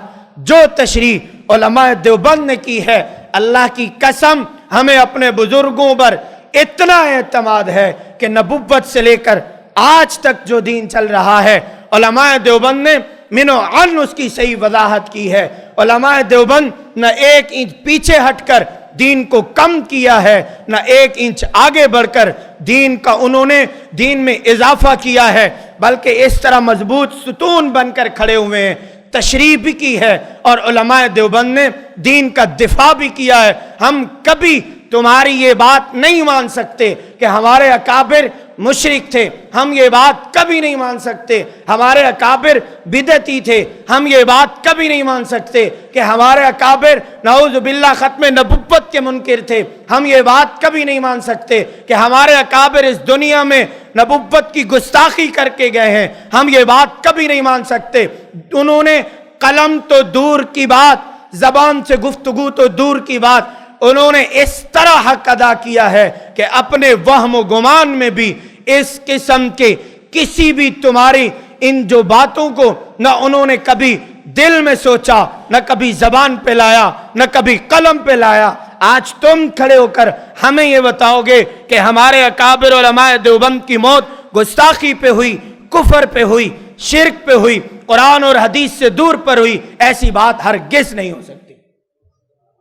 جو تشریح علماء دیوبند نے کی ہے، اللہ کی قسم ہمیں اپنے بزرگوں پر اتنا اعتماد ہے کہ نبوت سے لے کر آج تک جو دین چل رہا ہے، علماء دیوبند نے منو عن اس کی صحیح وضاحت کی ہے۔ علماء دیوبند نہ 1 انچ پیچھے ہٹ کر دین کو کم کیا ہے، نہ 1 انچ آگے بڑھ کر دین کا انہوں نے دین میں اضافہ کیا ہے، بلکہ اس طرح مضبوط ستون بن کر کھڑے ہوئے ہیں، تشریح بھی کی ہے، اور علماء دیوبند نے دین کا دفاع بھی کیا ہے۔ ہم کبھی تمہاری یہ بات نہیں مان سکتے کہ ہمارے اکابر مشرک تھے، ہم یہ بات کبھی نہیں مان سکتے ہمارے اکابر بدعتی تھے، ہم یہ بات کبھی نہیں مان سکتے کہ ہمارے اکابر نعوذ باللہ ختم نبوت کے منکر تھے، ہم یہ بات کبھی نہیں مان سکتے کہ ہمارے اکابر اس دنیا میں نبوت کی گستاخی کر کے گئے ہیں، ہم یہ بات کبھی نہیں مان سکتے۔ انہوں نے قلم تو دور کی بات، زبان سے گفتگو تو دور کی بات، انہوں نے اس طرح حق ادا کیا ہے کہ اپنے وہم و گمان میں بھی اس قسم کے کسی بھی تمہاری ان جو باتوں کو نہ انہوں نے کبھی دل میں سوچا، نہ کبھی زبان پہ لایا، نہ کبھی قلم پہ لایا۔ آج تم کھڑے ہو کر ہمیں یہ بتاؤ گے کہ ہمارے اکابر علماء دیوبند کی موت گستاخی پہ ہوئی، کفر پہ ہوئی، شرک پہ ہوئی، قرآن اور حدیث سے دور پر ہوئی، ایسی بات ہرگز نہیں ہو سکتی۔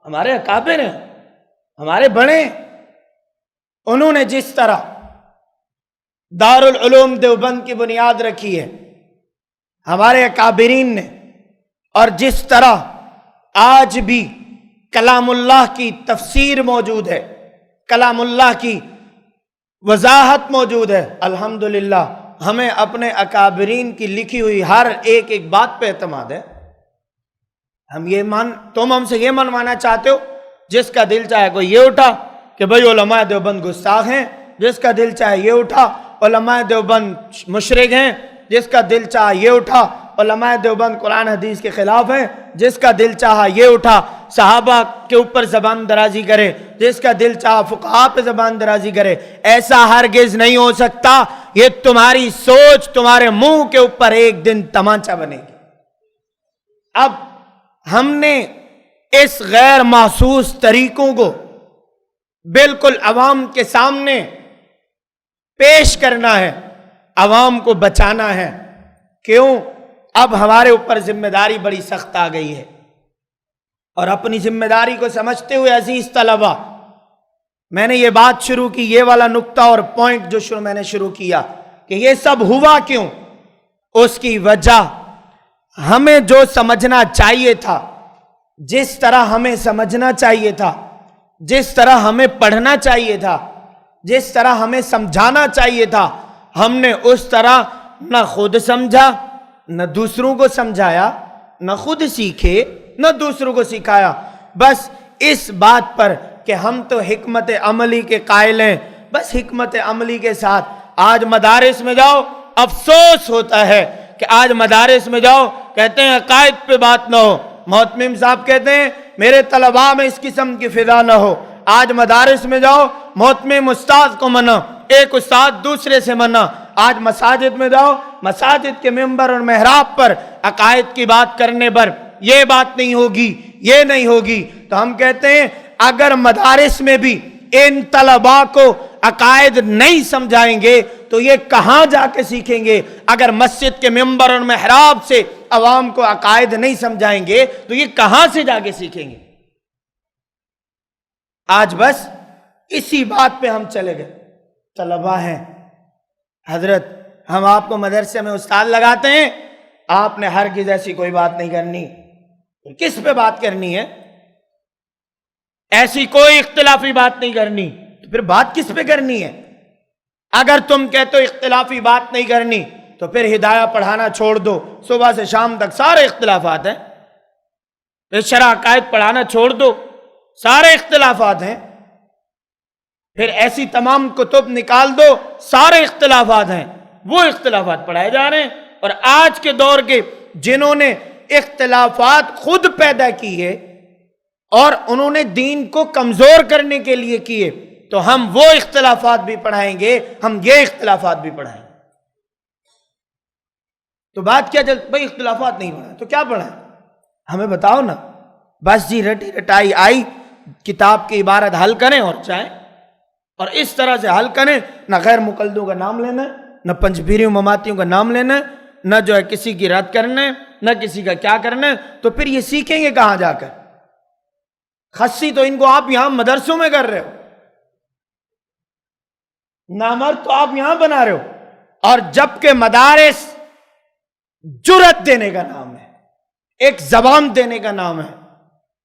ہمارے اکابر ہیں، ہمارے بڑے، انہوں نے جس طرح دارالعلوم دیوبند کی بنیاد رکھی ہے ہمارے اکابرین نے، اور جس طرح آج بھی کلام اللہ کی تفسیر موجود ہے، کلام اللہ کی وضاحت موجود ہے، الحمدللہ ہمیں اپنے اکابرین کی لکھی ہوئی ہر ایک بات پہ اعتماد ہے۔ تم ہم سے یہ منوانا چاہتے ہو، جس کا دل چاہے کوئی یہ اٹھا کہ بھئی علماء دیوبند گستاخ ہیں، جس کا دل چاہے یہ اٹھا علماء دیوبند مشرک ہیں، جس کا دل چاہے یہ اٹھا علماء دیوبند قرآن حدیث کے خلاف ہیں، جس کا دل چاہا یہ اٹھا صحابہ کے اوپر زبان درازی کرے، جس کا دل چاہا فقہاء پہ زبان درازی کرے۔ ایسا ہرگز نہیں ہو سکتا، یہ تمہاری سوچ تمہارے منہ کے اوپر ایک دن تمانچہ بنے گی۔ اب ہم نے اس غیر محسوس طریقوں کو بالکل عوام کے سامنے پیش کرنا ہے، عوام کو بچانا ہے۔ کیوں؟ اب ہمارے اوپر ذمہ داری بڑی سخت آ گئی ہے، اور اپنی ذمہ داری کو سمجھتے ہوئے عزیز طلبہ، میں نے یہ بات شروع کی، یہ والا نقطہ اور پوائنٹ جو میں نے شروع کیا کہ یہ سب ہوا کیوں، اس کی وجہ ہمیں جو سمجھنا چاہیے تھا، جس طرح ہمیں سمجھنا چاہیے تھا، جس طرح ہمیں پڑھنا چاہیے تھا، جس طرح ہمیں سمجھانا چاہیے تھا، ہم نے اس طرح نہ خود سمجھا، نہ دوسروں کو سمجھایا، نہ خود سیکھے، نہ دوسروں کو سکھایا۔ بس اس بات پر کہ ہم تو حکمت عملی کے قائل ہیں، بس حکمت عملی کے ساتھ آج مدارس میں جاؤ، افسوس ہوتا ہے کہ آج مدارس میں جاؤ، کہتے ہیں عقائد پہ بات نہ ہو، محتمم صاحب کہتے ہیں میرے طلباء میں اس قسم کی فضا نہ ہو۔ آج مدارس میں جاؤ، محتمم استاد کو منع، ایک استاد دوسرے سے منع۔ آج مساجد میں جاؤ، مساجد کے ممبر اور محراب پر عقائد کی بات کرنے پر یہ بات نہیں ہوگی، یہ نہیں ہوگی۔ تو ہم کہتے ہیں اگر مدارس میں بھی ان طلباء کو عقائد نہیں سمجھائیں گے تو یہ کہاں جا کے سیکھیں گے؟ اگر مسجد کے ممبر اور محراب سے عوام کو عقائد نہیں سمجھائیں گے تو یہ کہاں سے جا کے سیکھیں گے؟ آج بس اسی بات پہ ہم چلے گئے۔ طلباء ہیں، حضرت ہم آپ کو مدرسے میں استاد لگاتے ہیں، آپ نے ہرگز ایسی کوئی بات نہیں کرنی۔ کس پہ بات کرنی ہے؟ ایسی کوئی اختلافی بات نہیں کرنی، تو پھر بات کس پہ کرنی ہے؟ اگر تم کہتے ہو اختلافی بات نہیں کرنی تو پھر ہدایہ پڑھانا چھوڑ دو، صبح سے شام تک سارے اختلافات ہیں۔ پھر شرح عقائد پڑھانا چھوڑ دو، سارے اختلافات ہیں۔ پھر ایسی تمام کتب نکال دو، سارے اختلافات ہیں، وہ اختلافات پڑھائے جا رہے ہیں۔ اور آج کے دور کے جنہوں نے اختلافات خود پیدا کیے اور انہوں نے دین کو کمزور کرنے کے لیے کیے، تو ہم وہ اختلافات بھی پڑھائیں گے، ہم یہ اختلافات بھی پڑھائیں گے۔ تو بات کیا چل بھائی اختلافات نہیں پڑھائیں تو کیا پڑھائیں؟ ہمیں بتاؤ نا۔ بس جی رٹی رٹائی آئی، کتاب کی عبارت حل کریں اور جائیں، اور اس طرح سے حل کریں، نہ غیر مقلدوں کا نام لینا ہے، نہ پنجبیریوں مماتیوں کا نام لینا ہے، نہ جو ہے کسی کی رد کرنا ہے، نہ کسی کا کیا کرنا ہے۔ تو پھر یہ سیکھیں گے کہاں جا کر؟ خصی تو ان کو آپ یہاں مدرسوں میں کر رہے ہو، نامرد تو آپ یہاں بنا رہے ہو۔ اور جبکہ مدارس جرأت دینے کا نام ہے، ایک زبان دینے کا نام ہے،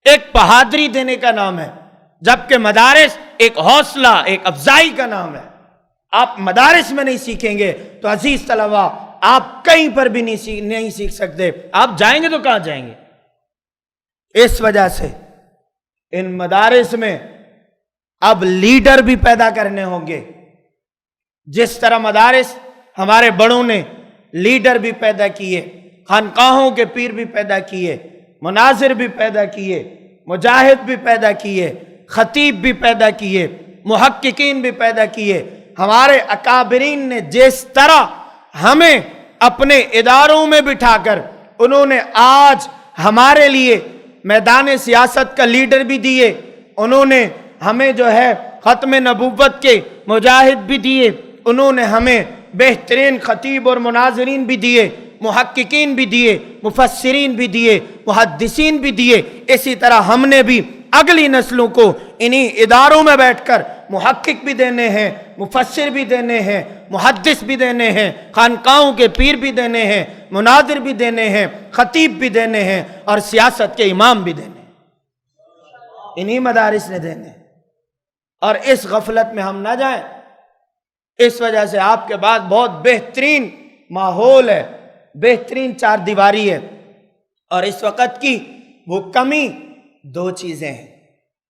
ایک بہادری دینے کا نام ہے، جبکہ مدارس ایک حوصلہ، ایک افزائی کا نام ہے۔ آپ مدارس میں نہیں سیکھیں گے تو عزیز طلبہ آپ کہیں پر بھی نہیں سیکھ سکتے۔ آپ جائیں گے تو کہاں جائیں گے؟ اس وجہ سے ان مدارس میں اب لیڈر بھی پیدا کرنے ہوں گے۔ جس طرح مدارس ہمارے بڑوں نے لیڈر بھی پیدا کیے، خانقاہوں کے پیر بھی پیدا کیے، مناظر بھی پیدا کیے، مجاہد بھی پیدا کیے، خطیب بھی پیدا کیے، محققین بھی پیدا کیے۔ ہمارے اکابرین نے جس طرح ہمیں اپنے اداروں میں بٹھا کر انہوں نے آج ہمارے لیے میدان سیاست کا لیڈر بھی دیے، انہوں نے ہمیں جو ہے ختم نبوت کے مجاہد بھی دیے، انہوں نے ہمیں بہترین خطیب اور مناظرین بھی دیے، محققین بھی دیے، مفسرین بھی دیے، محدثین بھی دیے۔ اسی طرح ہم نے بھی اگلی نسلوں کو انہی اداروں میں بیٹھ کر محقق بھی دینے ہیں، مفسر بھی دینے ہیں، محدث بھی دینے ہیں، خانقاہوں کے پیر بھی دینے ہیں، مناظر بھی دینے ہیں، خطیب بھی دینے ہیں، اور سیاست کے امام بھی دینے ہیں، انہی مدارس نے دینے ہیں۔ اور اس غفلت میں ہم نہ جائیں۔ اس وجہ سے آپ کے بعد بہت بہترین ماحول ہے، بہترین چار دیواری ہے، اور اس وقت کی وہ کمی دو چیزیں ہیں۔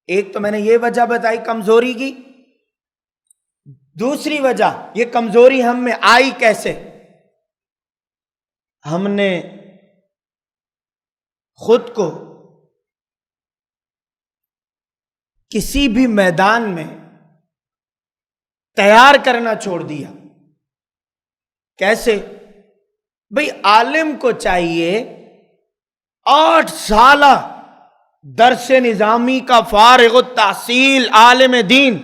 ایک تو میں نے یہ وجہ بتائی کمزوری کی، دوسری وجہ یہ کمزوری ہم میں آئی کیسے؟ ہم نے خود کو کسی بھی میدان میں تیار کرنا چھوڑ دیا۔ کیسے؟ بھئی عالم کو چاہیے 8 سالہ درس نظامی کا فارغ التحصیل عالم دین،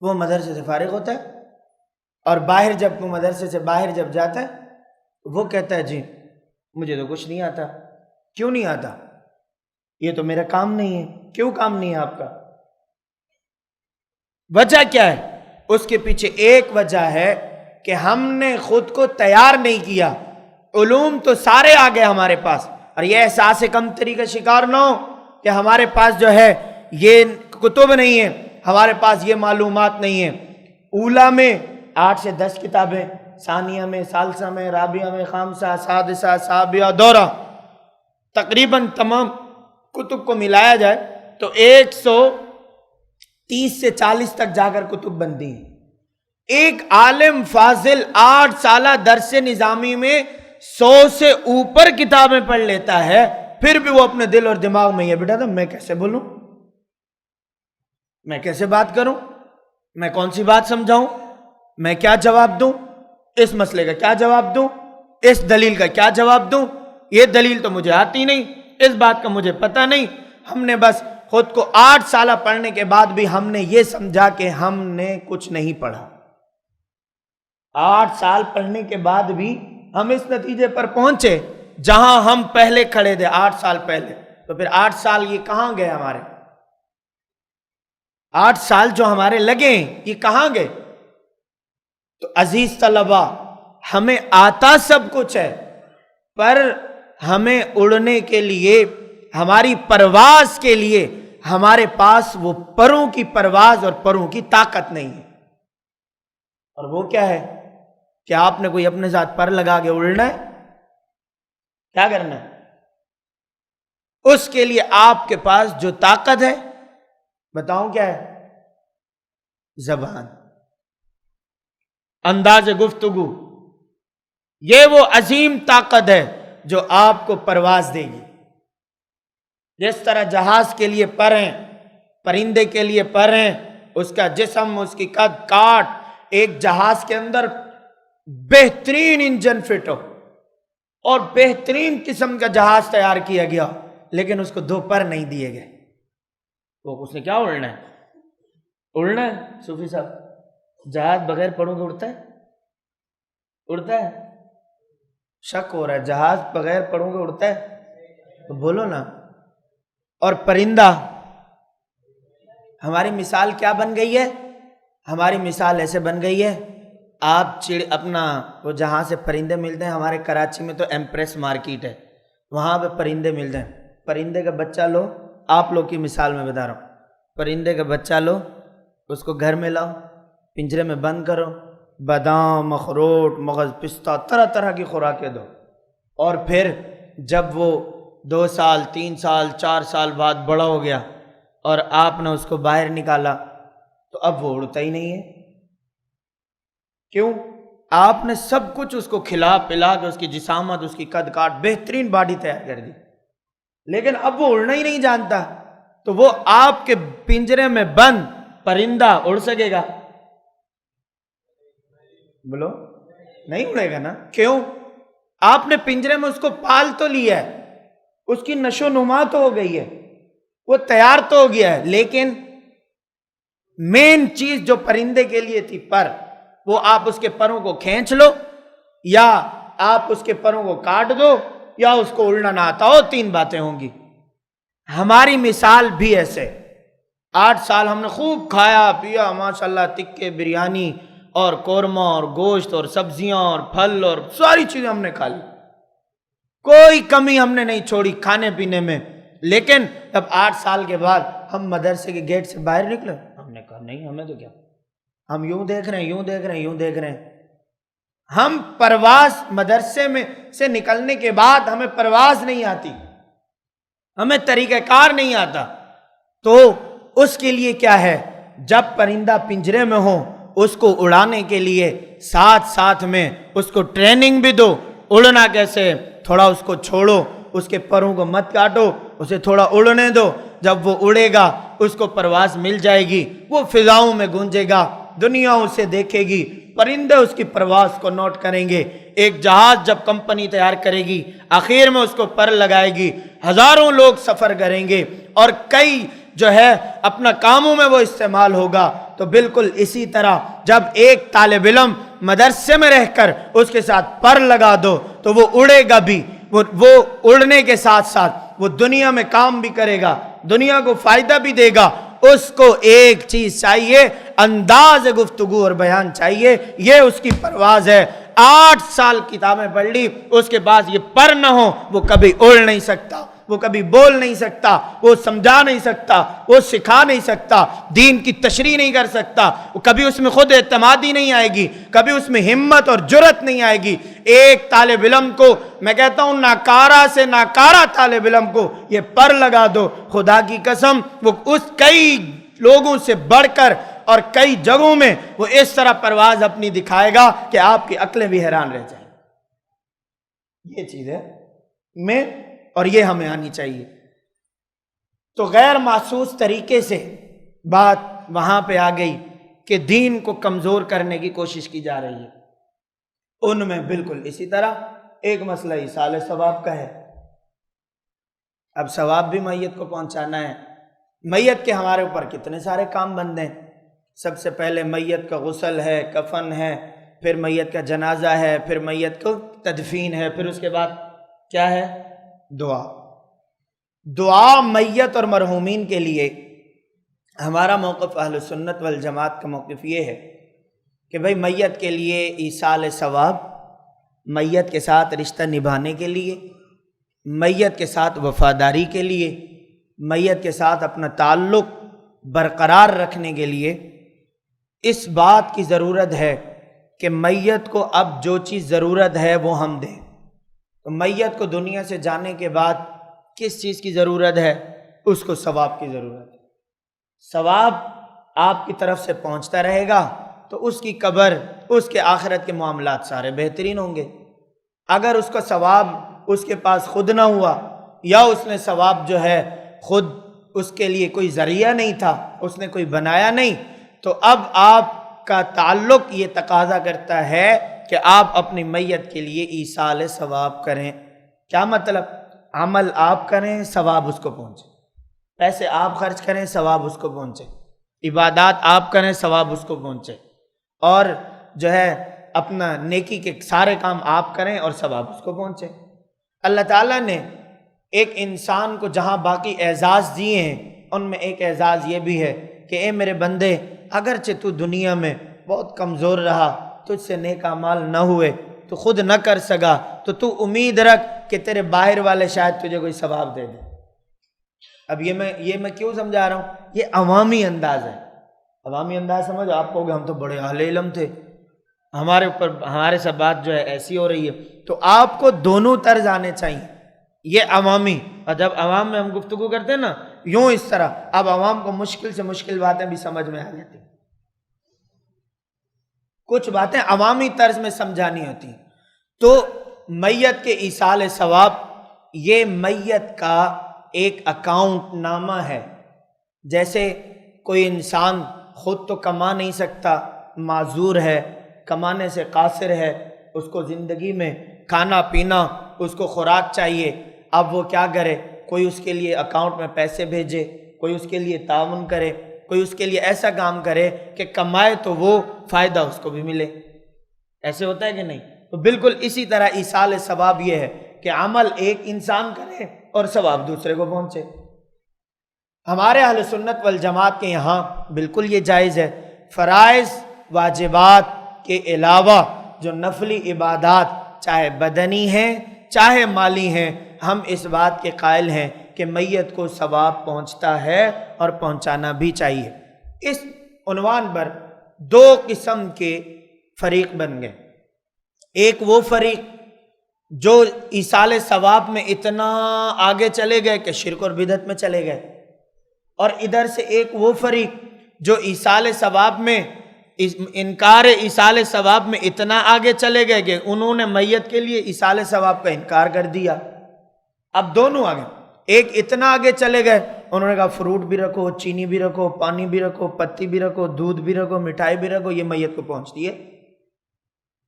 وہ مدرسے سے فارغ ہوتا ہے، اور باہر جب وہ مدرسے سے باہر جب جاتا ہے وہ کہتا ہے جی مجھے تو کچھ نہیں آتا۔ کیوں نہیں آتا؟ یہ تو میرا کام نہیں ہے۔ کیوں کام نہیں ہے آپ کا؟ وجہ کیا ہے؟ اس کے پیچھے ایک وجہ ہے کہ ہم نے خود کو تیار نہیں کیا۔ علوم تو سارے آ گئے ہمارے پاس، اور یہ احساس کمتری کا شکار نہ ہو کہ ہمارے پاس جو ہے یہ کتب نہیں ہے، ہمارے پاس یہ معلومات نہیں ہے۔ اولیٰ میں 8 سے 10 کتابیں، ثانیہ میں، ثالثہ میں، رابعہ میں، خامسہ، سادسہ، سابعہ، دورہ، تقریباً تمام کتب کو ملایا جائے تو 130 سے 40 تک جا کر کتب بنتی ہیں۔ ایک عالم فاضل 8 سالہ درس نظامی میں 100 سے اوپر کتابیں پڑھ لیتا ہے، پھر بھی وہ اپنے دل اور دماغ میں یہ بیٹھا تھا میں کیسے بولوں، میں کیسے بات کروں، میں کون سی بات سمجھاؤں، میں کیا جواب دوں، اس مسئلے کا کیا جواب دوں، اس دلیل کا کیا جواب دوں، یہ دلیل تو مجھے آتی نہیں، اس بات کا مجھے پتہ نہیں۔ ہم نے بس خود کو 8 سالہ پڑھنے کے بعد بھی ہم نے یہ سمجھا کہ ہم نے کچھ نہیں پڑھا۔ 8 سال پڑھنے کے بعد بھی ہم اس نتیجے پر پہنچے جہاں ہم پہلے کھڑے تھے 8 سال پہلے، تو پھر 8 سال یہ کہاں گئے ہمارے؟ 8 سال جو ہمارے لگے ہیں یہ کہاں گئے؟ تو عزیز طلبہ، ہمیں آتا سب کچھ ہے، پر ہمیں اڑنے کے لیے، ہماری پرواز کے لیے ہمارے پاس وہ پروں کی پرواز اور پروں کی طاقت نہیں ہے۔ اور وہ کیا ہے؟ کہ آپ نے کوئی اپنے ساتھ پر لگا کے اڑنا ہے؟ کیا کرنا ہے؟ اس کے لیے آپ کے پاس جو طاقت ہے بتاؤں کیا ہے؟ زبان، انداز گفتگو، یہ وہ عظیم طاقت ہے جو آپ کو پرواز دے گی۔ جس طرح جہاز کے لیے پر ہیں، پرندے کے لیے پر ہیں، اس کا جسم، اس کی قد کاٹ، ایک جہاز کے اندر بہترین انجن فٹ ہو اور بہترین قسم کا جہاز تیار کیا گیا، لیکن اس کو 2 پر نہیں دیے گئے، وہ اس نے کیا اڑنا ہے؟ اڑنا ہے؟ صوفی صاحب، جہاز بغیر پروں کے اڑتا ہے؟ اڑتا ہے؟ شک ہو رہا ہے، جہاز بغیر پروں کے اڑتا ہے؟ تو بولو نا۔ اور پرندہ، ہماری مثال کیا بن گئی ہے؟ ہماری مثال ایسے بن گئی ہے، آپ اپنا وہ جہاں سے پرندے ملتے ہیں، ہمارے کراچی میں تو ایمپریس مارکیٹ ہے، وہاں پہ پرندے ملتے ہیں۔ پرندے کا بچہ لو، آپ لوگ کی مثال میں بتا رہا ہوں، پرندے کا بچہ لو، اس کو گھر میں لاؤ، پنجرے میں بند کرو، بادام، اخروٹ، مغز، پستہ، طرح طرح کی خوراکیں دو، اور پھر جب وہ 2 سال، 3 سال، 4 سال بعد بڑا ہو گیا اور آپ نے اس کو باہر نکالا تو اب وہ اڑتا ہی نہیں ہے۔ کیوں؟ آپ نے سب کچھ اس کو کھلا پلا کے اس کی جسامت، اس کی قد کاٹ، بہترین باڈی تیار کر دی، لیکن اب وہ اڑنا ہی نہیں جانتا، تو وہ آپ کے پنجرے میں بند پرندہ اڑ سکے گا؟ بولو، نہیں اڑے گا نا۔ کیوں؟ آپ نے پنجرے میں اس کو پال تو لیا ہے، اس کی نشو نما تو ہو گئی ہے، وہ تیار تو ہو گیا ہے، لیکن مین چیز جو پرندے کے لیے تھی پر، وہ آپ اس کے پروں کو کھینچ لو، یا آپ اس کے پروں کو کاٹ دو، یا اس کو اڑنا نہ آتا ہو، 3 باتیں ہوں گی۔ ہماری مثال بھی ایسے 8 سال ہم نے خوب کھایا پیا ماشاءاللہ، تکے بریانی اور قورمہ اور گوشت اور سبزیاں اور پھل اور ساری چیزیں ہم نے کھا لی، کوئی کمی ہم نے نہیں چھوڑی کھانے پینے میں. لیکن جب 8 سال کے بعد ہم مدرسے کے گیٹ سے باہر نکلے، ہم نے کہا نہیں ہمیں تو کیا، ہم یوں دیکھ رہے ہیں یوں دیکھ رہے ہیں یوں دیکھ رہے ہیں. ہم پرواز مدرسے میں سے نکلنے کے بعد ہمیں پرواز نہیں آتی، ہمیں طریقہ کار نہیں آتا. تو اس کے لیے کیا ہے، جب پرندہ پنجرے میں ہو اس کو اڑانے کے لیے ساتھ ساتھ میں اس کو ٹریننگ بھی دو، اڑنا کیسے، تھوڑا اس کو چھوڑو، اس کے پروں کو مت کاٹو، اسے تھوڑا اڑنے دو. جب وہ اڑے گا اس کو پرواز مل جائے گی، وہ فضاؤں میں گونجے گا، دنیا اسے دیکھے گی، پرندے اس کی پرواز کو نوٹ کریں گے. ایک جہاز جب کمپنی تیار کرے گی آخر میں اس کو پر لگائے گی، ہزاروں لوگ سفر کریں گے اور کئی جو ہے اپنا کاموں میں وہ استعمال ہوگا. تو بالکل اسی طرح جب ایک طالب علم مدرسے میں رہ کر اس کے ساتھ پر لگا دو تو وہ اڑے گا بھی، وہ اڑنے کے ساتھ ساتھ وہ دنیا میں کام بھی کرے گا، دنیا کو فائدہ بھی دے گا. اس کو ایک چیز چاہیے، انداز گفتگو اور بیان چاہیے، یہ اس کی پرواز ہے. 8 سال کتابیں پڑھ لی، اس کے بعد یہ پر نہ ہو وہ کبھی اڑ نہیں سکتا، وہ کبھی بول نہیں سکتا، وہ سمجھا نہیں سکتا، وہ سکھا نہیں سکتا، دین کی تشریح نہیں کر سکتا، کبھی اس میں خود اعتمادی نہیں آئے گی، کبھی اس میں ہمت اور جرت نہیں آئے گی. ایک طالب علم کو میں کہتا ہوں ناکارہ سے ناکارہ طالب علم کو یہ پر لگا دو، خدا کی قسم وہ اس کئی لوگوں سے بڑھ کر اور کئی جگہوں میں وہ اس طرح پرواز اپنی دکھائے گا کہ آپ کی عقلیں بھی حیران رہ جائیں. یہ چیز ہے میں اور یہ ہمیں آنی چاہیے. تو غیر محسوس طریقے سے بات وہاں پہ آ گئی کہ دین کو کمزور کرنے کی کوشش کی جا رہی ہے. ان میں بالکل اسی طرح ایک مسئلہ ایصال ثواب کا ہے. اب ثواب بھی میت کو پہنچانا ہے. میت کے ہمارے اوپر کتنے سارے کام بند ہیں. سب سے پہلے میت کا غسل ہے، کفن ہے، پھر میت کا جنازہ ہے، پھر میت کو تدفین ہے، پھر اس کے بعد کیا ہے، دعا. دعا میت اور مرحومین کے لیے ہمارا موقف اہل سنت والجماعت کا موقف یہ ہے کہ بھئی میت کے لیے ایصال ثواب، میت کے ساتھ رشتہ نبھانے کے لیے، میت کے ساتھ وفاداری کے لیے، میت کے ساتھ اپنا تعلق برقرار رکھنے کے لیے اس بات کی ضرورت ہے کہ میت کو اب جو چیز ضرورت ہے وہ ہم دیں. تو میت کو دنیا سے جانے کے بعد کس چیز کی ضرورت ہے؟ اس کو ثواب کی ضرورت ہے. ثواب آپ کی طرف سے پہنچتا رہے گا تو اس کی قبر، اس کے آخرت کے معاملات سارے بہترین ہوں گے. اگر اس کا ثواب اس کے پاس خود نہ ہوا یا اس نے ثواب جو ہے خود اس کے لیے کوئی ذریعہ نہیں تھا، اس نے کوئی بنایا نہیں، تو اب آپ کا تعلق یہ تقاضا کرتا ہے کہ آپ اپنی میت کے لیے ایصال ثواب کریں. کیا مطلب؟ عمل آپ کریں، ثواب اس کو پہنچے، پیسے آپ خرچ کریں، ثواب اس کو پہنچے، عبادات آپ کریں، ثواب اس کو پہنچے، اور جو ہے اپنا نیکی کے سارے کام آپ کریں اور ثواب اس کو پہنچے. اللہ تعالیٰ نے ایک انسان کو جہاں باقی اعزاز دیے ہیں ان میں ایک اعزاز یہ بھی ہے کہ اے میرے بندے، اگرچہ تو دنیا میں بہت کمزور رہا، تجھ سے نیک اعمال نہ ہوئے، تو خود نہ کر سکا، تو امید رکھ کہ تیرے باہر والے شاید تجھے کوئی ثواب دے دیں. اب یہ میں کیوں سمجھا رہا ہوں؟ یہ عوامی انداز ہے. عوامی انداز سمجھ، آپ کہو گے ہم تو بڑے اہل علم تھے، ہمارے اوپر ہمارے ساتھ بات جو ہے ایسی ہو رہی ہے. تو آپ کو دونوں طرز آنے چاہیے. یہ عوامی، اور جب عوام میں ہم گفتگو کرتے ہیں نا یوں اس طرح، اب عوام کو مشکل سے مشکل باتیں بھی سمجھ میں آ جاتی. کچھ باتیں عوامی طرز میں سمجھانی ہوتی ہیں. تو میت کے ایصال ثواب یہ میت کا ایک اکاؤنٹ نامہ ہے. جیسے کوئی انسان خود تو کما نہیں سکتا، معذور ہے، کمانے سے قاصر ہے، اس کو زندگی میں کھانا پینا، اس کو خوراک چاہیے. اب وہ کیا کرے؟ کوئی اس کے لیے اکاؤنٹ میں پیسے بھیجے، کوئی اس کے لیے تعاون کرے، کوئی اس کے لیے ایسا کام کرے کہ کمائے تو وہ فائدہ اس کو بھی ملے. ایسے ہوتا ہے کہ نہیں؟ تو بالکل اسی طرح ایصال ثواب یہ ہے کہ عمل ایک انسان کرے اور ثواب دوسرے کو پہنچے. ہمارے اہل سنت والجماعت کے یہاں بالکل یہ جائز ہے، فرائض واجبات کے علاوہ جو نفلی عبادات چاہے بدنی ہیں چاہے مالی ہیں، ہم اس بات کے قائل ہیں کہ میت کو ثواب پہنچتا ہے اور پہنچانا بھی چاہیے۔ اس عنوان پر دو قسم کے فریق بن گئے، ایک وہ فریق جو ایصال ثواب میں اتنا آگے چلے گئے کہ شرک اور بدعت میں چلے گئے، اور ادھر سے ایک وہ فریق جو ایصال ثواب میں انکار ایصال ثواب میں اتنا آگے چلے گئے کہ انہوں نے میت کے لیے ایصال ثواب کا انکار کر دیا۔ اب دونوں آگے، ایک اتنا آگے چلے گئے، انہوں نے کہا فروٹ بھی رکھو، چینی بھی رکھو، پانی بھی رکھو، پتی بھی رکھو، دودھ بھی رکھو، مٹھائی بھی رکھو، یہ میت کو پہنچتی ہے،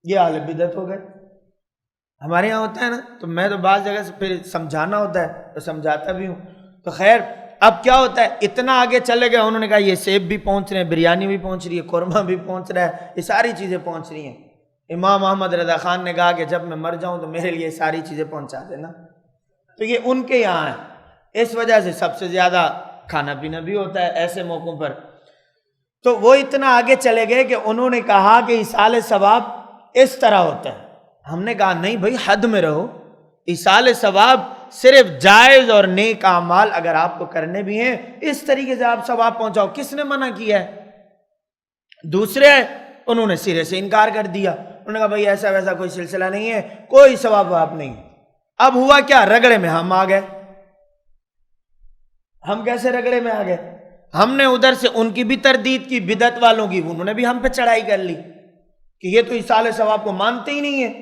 یہ اہل بدعت ہو گئے۔ ہمارے یہاں ہوتا ہے نا، تو میں تو بعض جگہ سے پھر سمجھانا ہوتا ہے تو سمجھاتا بھی ہوں، تو خیر اب کیا ہوتا ہے، اتنا آگے چلے گئے، انہوں نے کہا یہ سیب بھی پہنچ رہے ہیں، بریانی بھی پہنچ رہی ہے، قورمہ بھی پہنچ رہا ہے، یہ ساری چیزیں پہنچ رہی ہیں۔ امام احمد رضا خان نے کہا کہ جب میں مر جاؤں تو میرے لیے ساری چیزیں پہنچا دینا، تو یہ ان کے یہاں ہے، اس وجہ سے سب سے زیادہ کھانا پینا بھی ہوتا ہے ایسے موقعوں پر۔ تو وہ اتنا آگے چلے گئے کہ انہوں نے کہا کہ ایصال ثواب اس طرح ہوتا ہے۔ ہم نے کہا نہیں بھائی، حد میں رہو، ایصال ثواب صرف جائز اور نیک اعمال اگر آپ کو کرنے بھی ہیں اس طریقے سے آپ ثواب پہنچاؤ، کس نے منع کیا ہے؟ دوسرے انہوں نے سرے سے انکار کر دیا، انہوں نے کہا بھائی ایسا ویسا کوئی سلسلہ نہیں ہے، کوئی ثواب واب نہیں۔ اب ہوا کیا، رگڑے میں ہم آ گئے۔ ہم کیسے رگڑے میں آ گئے؟ ہم نے ادھر سے ان کی بھی تردید کی، بدعت والوں کی، انہوں نے بھی ہم پہ چڑھائی کر لی کہ یہ تو ایصال ثواب کو مانتے ہی نہیں ہے۔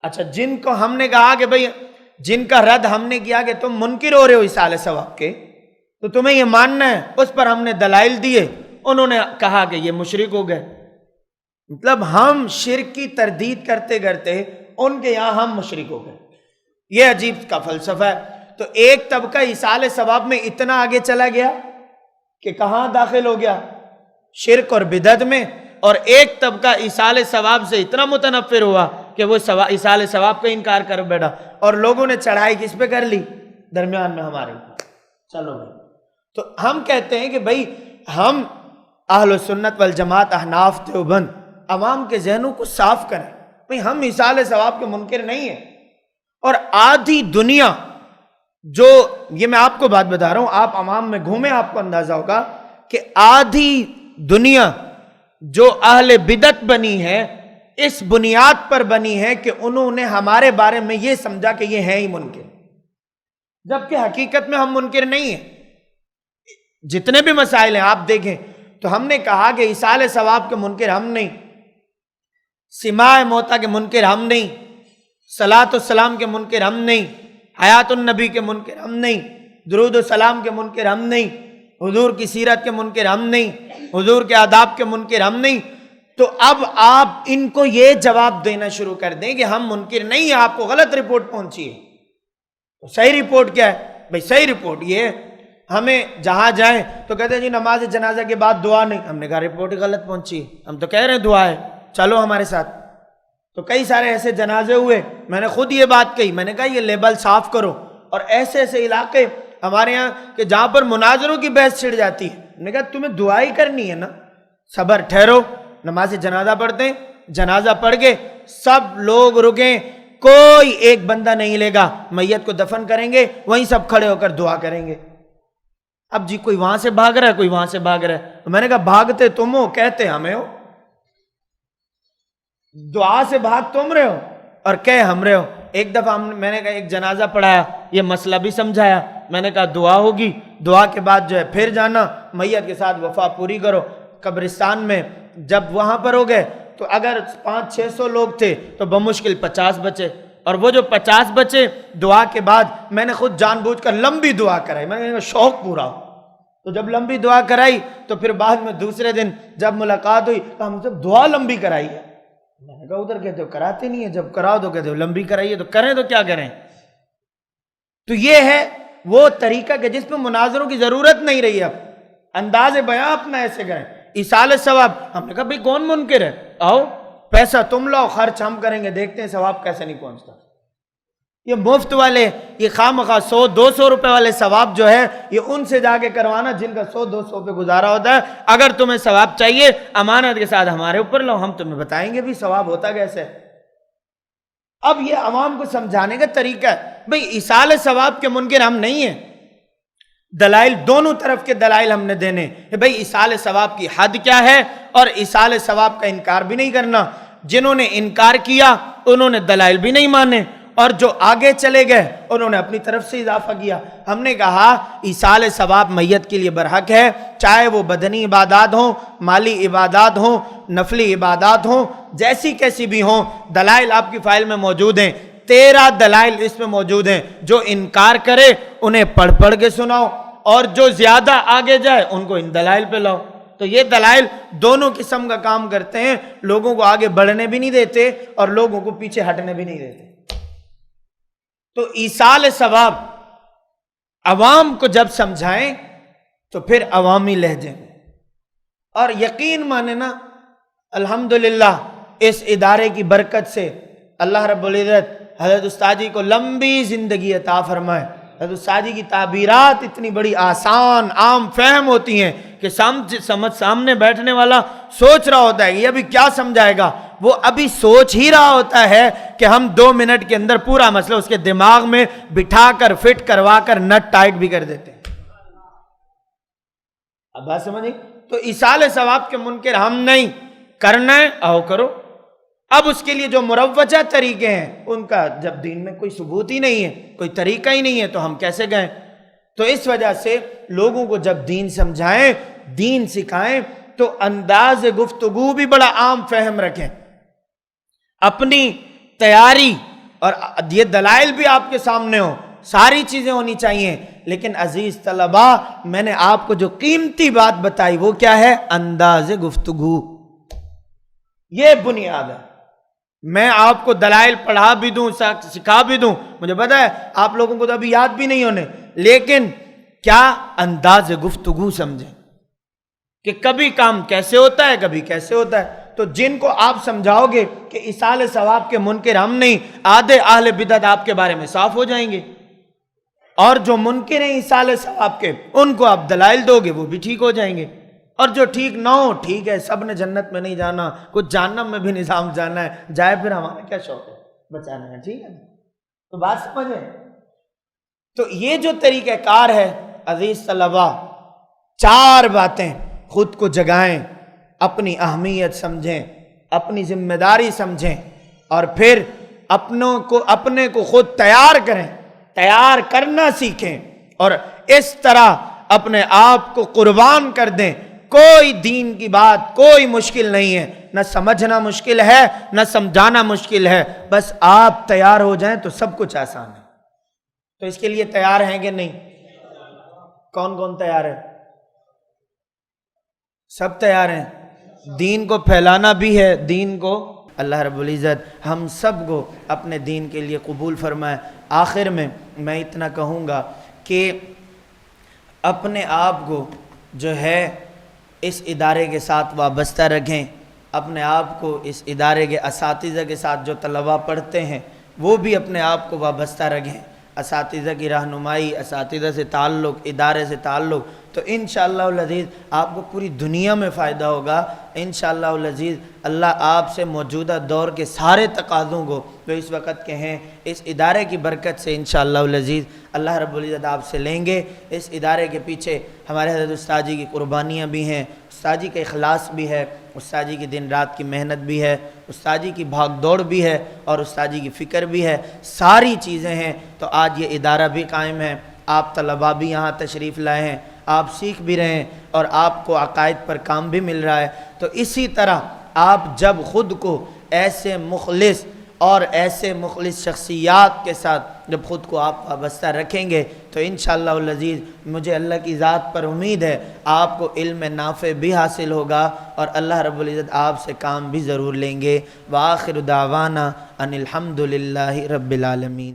اچھا، جن کو ہم نے کہا کہ بھئی جن کا رد ہم نے کیا کہ تم منکر ہو رہے ہو ایصال ثواب کے، تو تمہیں یہ ماننا ہے، اس پر ہم نے دلائل دیے، انہوں نے کہا کہ یہ مشرک ہو گئے۔ مطلب ہم شرک کی تردید کرتے کرتے ان کے یہاں ہم مشرک ہو گئے۔ یہ عجیب کا فلسفہ ہے۔ تو ایک طبقہ ایصال ثواب میں اتنا آگے چلا گیا کہ کہاں داخل ہو گیا، شرک اور بدعت میں، اور ایک طبقہ ایصال ثواب سے اتنا متنفر ہوا کہ وہ ایصال ثواب کا انکار کر بیٹھا، اور لوگوں نے چڑھائی کس پہ کر لی؟ درمیان میں ہمارے۔ چلو بھائی، تو ہم کہتے ہیں کہ بھائی ہم اہل سنت والجماعت احناف دیوبند عوام کے ذہنوں کو صاف کریں، بھائی ہم ایصال ثواب کے منکر نہیں ہیں۔ اور آدھی دنیا جو، یہ میں آپ کو بات بتا رہا ہوں، آپ عوام میں گھومیں آپ کو اندازہ ہوگا کہ آدھی دنیا جو اہل بدعت بنی ہے اس بنیاد پر بنی ہے کہ انہوں نے ہمارے بارے میں یہ سمجھا کہ یہ ہیں ہی منکر، جبکہ حقیقت میں ہم منکر نہیں ہیں۔ جتنے بھی مسائل ہیں آپ دیکھیں تو ہم نے کہا کہ ایصال ثواب کے منکر ہم نہیں، سماع موتیٰ کے منکر ہم نہیں، صلاۃ والسلام کے منکر ہم نہیں، حیات النبی کے منکر ہم نہیں، درود و سلام کے منکر ہم نہیں، حضور کی سیرت کے منکر ہم نہیں، حضور کے آداب کے منکر ہم نہیں۔ تو اب آپ ان کو یہ جواب دینا شروع کر دیں کہ ہم منکر نہیں ہیں، آپ کو غلط رپورٹ پہنچی ہے۔ تو صحیح رپورٹ کیا ہے؟ بھائی صحیح رپورٹ یہ ہے، ہمیں جہاں جائیں تو کہتے ہیں جی نماز جنازہ کے بعد دعا نہیں، ہم نے کہا رپورٹ غلط پہنچی ہے، ہم تو کہہ رہے ہیں دعا ہے، چلو ہمارے ساتھ۔ تو کئی سارے ایسے جنازے ہوئے، میں نے خود یہ بات کہی، میں نے کہا یہ لیبل صاف کرو، اور ایسے ایسے علاقے ہمارے یہاں کہ جہاں پر مناظروں کی بحث چھڑ جاتی ہے، میں نے کہا تمہیں دعا ہی کرنی ہے نا، صبر ٹھہرو، نماز جنازہ پڑھتے ہیں، جنازہ پڑھ کے سب لوگ رکیں، کوئی ایک بندہ نہیں لے گا، میت کو دفن کریں گے، وہیں سب کھڑے ہو کر دعا کریں گے۔ اب جی کوئی وہاں سے بھاگ رہا ہے، کوئی وہاں سے بھاگ رہا ہے، تو میں نے کہا بھاگتے تم ہو، کہتے ہمیں ہو، دعا سے بھاگ تم رہے ہو اور کہہ ہم رہے ہو۔ ایک دفعہ میں نے کہا ایک جنازہ پڑھایا، یہ مسئلہ بھی سمجھایا، میں نے کہا دعا ہوگی، دعا کے بعد جو ہے پھر جانا، میت کے ساتھ وفا پوری کرو۔ قبرستان میں جب وہاں پر ہو گئے تو اگر 500-600 لوگ تھے تو بمشکل 50 بچے، اور وہ جو 50 بچے دعا کے بعد میں نے خود جان بوجھ کر لمبی دعا کرائی، میں نے کہا شوق پورا ہو۔ تو جب لمبی دعا کرائی تو پھر بعد میں دوسرے دن جب ملاقات ہوئی تو ہم سب دعا لمبی کرائی ہے، میں نے کہا ادھر کہتے ہو کراتے نہیں ہیں، جب کراؤ تو کہتے ہو لمبی کرائیے، تو کریں تو کیا کریں؟ تو یہ ہے وہ طریقہ کہ جس میں مناظروں کی ضرورت نہیں رہی، اب انداز بیان اپنا ایسے کریں۔ ایصال ثواب، ہم نے کہا بھئی کون منکر ہے، آؤ پیسہ تم لاؤ، خرچ ہم کریں گے، دیکھتے ہیں ثواب کیسے نہیں پہنچتا۔ یہ مفت والے، یہ خواہ 100-200 روپے والے ثواب جو ہے یہ ان سے جا کے کروانا جن کا 100-200 پہ گزارا ہوتا ہے۔ اگر تمہیں ثواب چاہیے امانت کے ساتھ ہمارے اوپر لو، ہم تمہیں بتائیں گے بھی ثواب ہوتا کیسے۔ اب یہ عوام کو سمجھانے کا طریقہ ہے، بھئی ایصال ثواب کے منکر ہم نہیں ہیں، دلائل دونوں طرف کے دلائل ہم نے دینے کہ بھئی ایصال ثواب کی حد کیا ہے، اور ایصال ثواب کا انکار بھی نہیں کرنا۔ جنہوں نے انکار کیا انہوں نے دلائل بھی نہیں مانے، اور جو آگے چلے گئے انہوں نے اپنی طرف سے اضافہ کیا۔ ہم نے کہا ایصال ثواب میت کے لیے برحق ہے، چاہے وہ بدنی عبادات ہوں، مالی عبادات ہوں، نفلی عبادات ہوں، جیسی کیسی بھی ہوں۔ دلائل آپ کی فائل میں موجود ہیں، 13 دلائل اس میں موجود ہیں۔ جو انکار کرے انہیں پڑھ کے سناؤ، اور جو زیادہ آگے جائے ان کو ان دلائل پہ لاؤ۔ تو یہ دلائل دونوں قسم کا کام کرتے ہیں، لوگوں کو آگے بڑھنے بھی نہیں دیتے اور لوگوں کو پیچھے ہٹنے بھی نہیں دیتے۔ تو ایصال ثواب عوام کو جب سمجھائیں تو پھر عوامی لہجے میں، اور یقین مانے نا الحمدللہ اس ادارے کی برکت سے اللہ رب العزت حضرت استاد جی کو لمبی زندگی عطا فرمائے۔ حضرت استاد جی کی تعبیرات اتنی بڑی آسان عام فہم ہوتی ہیں کہ سمجھ سامنے بیٹھنے والا سوچ رہا ہوتا ہے یہ ابھی کیا سمجھائے گا، وہ ابھی سوچ ہی رہا ہوتا ہے کہ ہم 2 منٹ کے اندر پورا مسئلہ اس کے دماغ میں بٹھا کر فٹ کروا کر نٹ ٹائٹ بھی کر دیتے ہیں۔ اب بات سمجھیں؟ تو ایصال ثواب کے منکر ہم نہیں، کرنا ہے آؤ کرو۔ اب اس کے لیے جو مروجہ طریقے ہیں ان کا جب دین میں کوئی ثبوت ہی نہیں ہے، کوئی طریقہ ہی نہیں ہے تو ہم کیسے گئیں؟ تو اس وجہ سے لوگوں کو جب دین سمجھائیں، دین سکھائیں تو انداز گفتگو بھی بڑا عام فہم رکھیں، اپنی تیاری اور یہ دلائل بھی آپ کے سامنے ہو، ساری چیزیں ہونی چاہیے۔ لیکن عزیز طلباء، میں نے آپ کو جو قیمتی بات بتائی وہ کیا ہے؟ انداز گفتگو، یہ بنیاد ہے۔ میں آپ کو دلائل پڑھا بھی دوں، سکھا بھی دوں، مجھے پتا ہے آپ لوگوں کو تو ابھی یاد بھی نہیں ہونے، لیکن کیا انداز گفتگو سمجھیں کہ کبھی کام کیسے ہوتا ہے، کبھی کیسے ہوتا ہے۔ تو جن کو آپ سمجھاؤ گے کہ ایصال ثواب کے منکر ہم نہیں، آدھے اہل بدعت آپ کے بارے میں صاف ہو جائیں گے، اور جو منکر ہیں ایصال ثواب کے ان کو آپ دلائل دو گے وہ بھی ٹھیک ہو جائیں گے۔ اور جو ٹھیک نہ ہو، ٹھیک ہے، سب نے جنت میں نہیں جانا، کچھ جہنم میں بھی نظام جانا ہے، جائے پھر ہمارا کیا شوق ہے بچانے کا، ٹھیک ہے؟ تو بات سمجھیں؟ تو یہ جو طریقہ کار ہے عزیز طلباء، 4 باتیں خود کو جگائیں، اپنی اہمیت سمجھیں، اپنی ذمہ داری سمجھیں، اور پھر اپنے کو خود تیار کریں، تیار کرنا سیکھیں، اور اس طرح اپنے آپ کو قربان کر دیں۔ کوئی دین کی بات کوئی مشکل نہیں ہے، نہ سمجھنا مشکل ہے نہ سمجھانا مشکل ہے، بس آپ تیار ہو جائیں تو سب کچھ آسان ہے۔ تو اس کے لیے تیار ہیں کہ نہیں؟ کون کون تیار ہے؟ سب تیار ہیں۔ دین کو پھیلانا بھی ہے، دین کو اللہ رب العزت ہم سب کو اپنے دین کے لیے قبول فرمائے۔ آخر میں میں اتنا کہوں گا کہ اپنے آپ کو جو ہے اس ادارے کے ساتھ وابستہ رکھیں، اپنے آپ کو اس ادارے کے اساتذہ کے ساتھ جو طلباء پڑھتے ہیں وہ بھی اپنے آپ کو وابستہ رکھیں، اساتذہ کی رہنمائی، اساتذہ سے تعلق، ادارے سے تعلق، تو انشاءاللہ العزیز آپ کو پوری دنیا میں فائدہ ہوگا۔ انشاءاللہ العزیز اللہ آپ سے موجودہ دور کے سارے تقاضوں کو جو اس وقت کے ہیں اس ادارے کی برکت سے انشاءاللہ العزیز اللہ رب العزت آپ سے لیں گے۔ اس ادارے کے پیچھے ہمارے حضرت استاد جی کی قربانیاں بھی ہیں، استاد جی کا اخلاص بھی ہے، استاد جی کی دن رات کی محنت بھی ہے، استاد جی کی بھاگ دوڑ بھی ہے، اور استاد جی کی فکر بھی ہے، ساری چیزیں ہیں۔ تو آج یہ ادارہ بھی قائم ہے، آپ طلباء بھی یہاں تشریف لائے ہیں، آپ سیکھ بھی رہے ہیں، اور آپ کو عقائد پر کام بھی مل رہا ہے۔ تو اسی طرح آپ جب خود کو ایسے مخلص اور ایسے مخلص شخصیات کے ساتھ جب خود کو آپ وابستہ رکھیں گے تو انشاءاللہ العزیز مجھے اللہ کی ذات پر امید ہے آپ کو علم نافع بھی حاصل ہوگا، اور اللہ رب العزت آپ سے کام بھی ضرور لیں گے۔ وآخر دعوانا ان الحمد للہ رب العالمین۔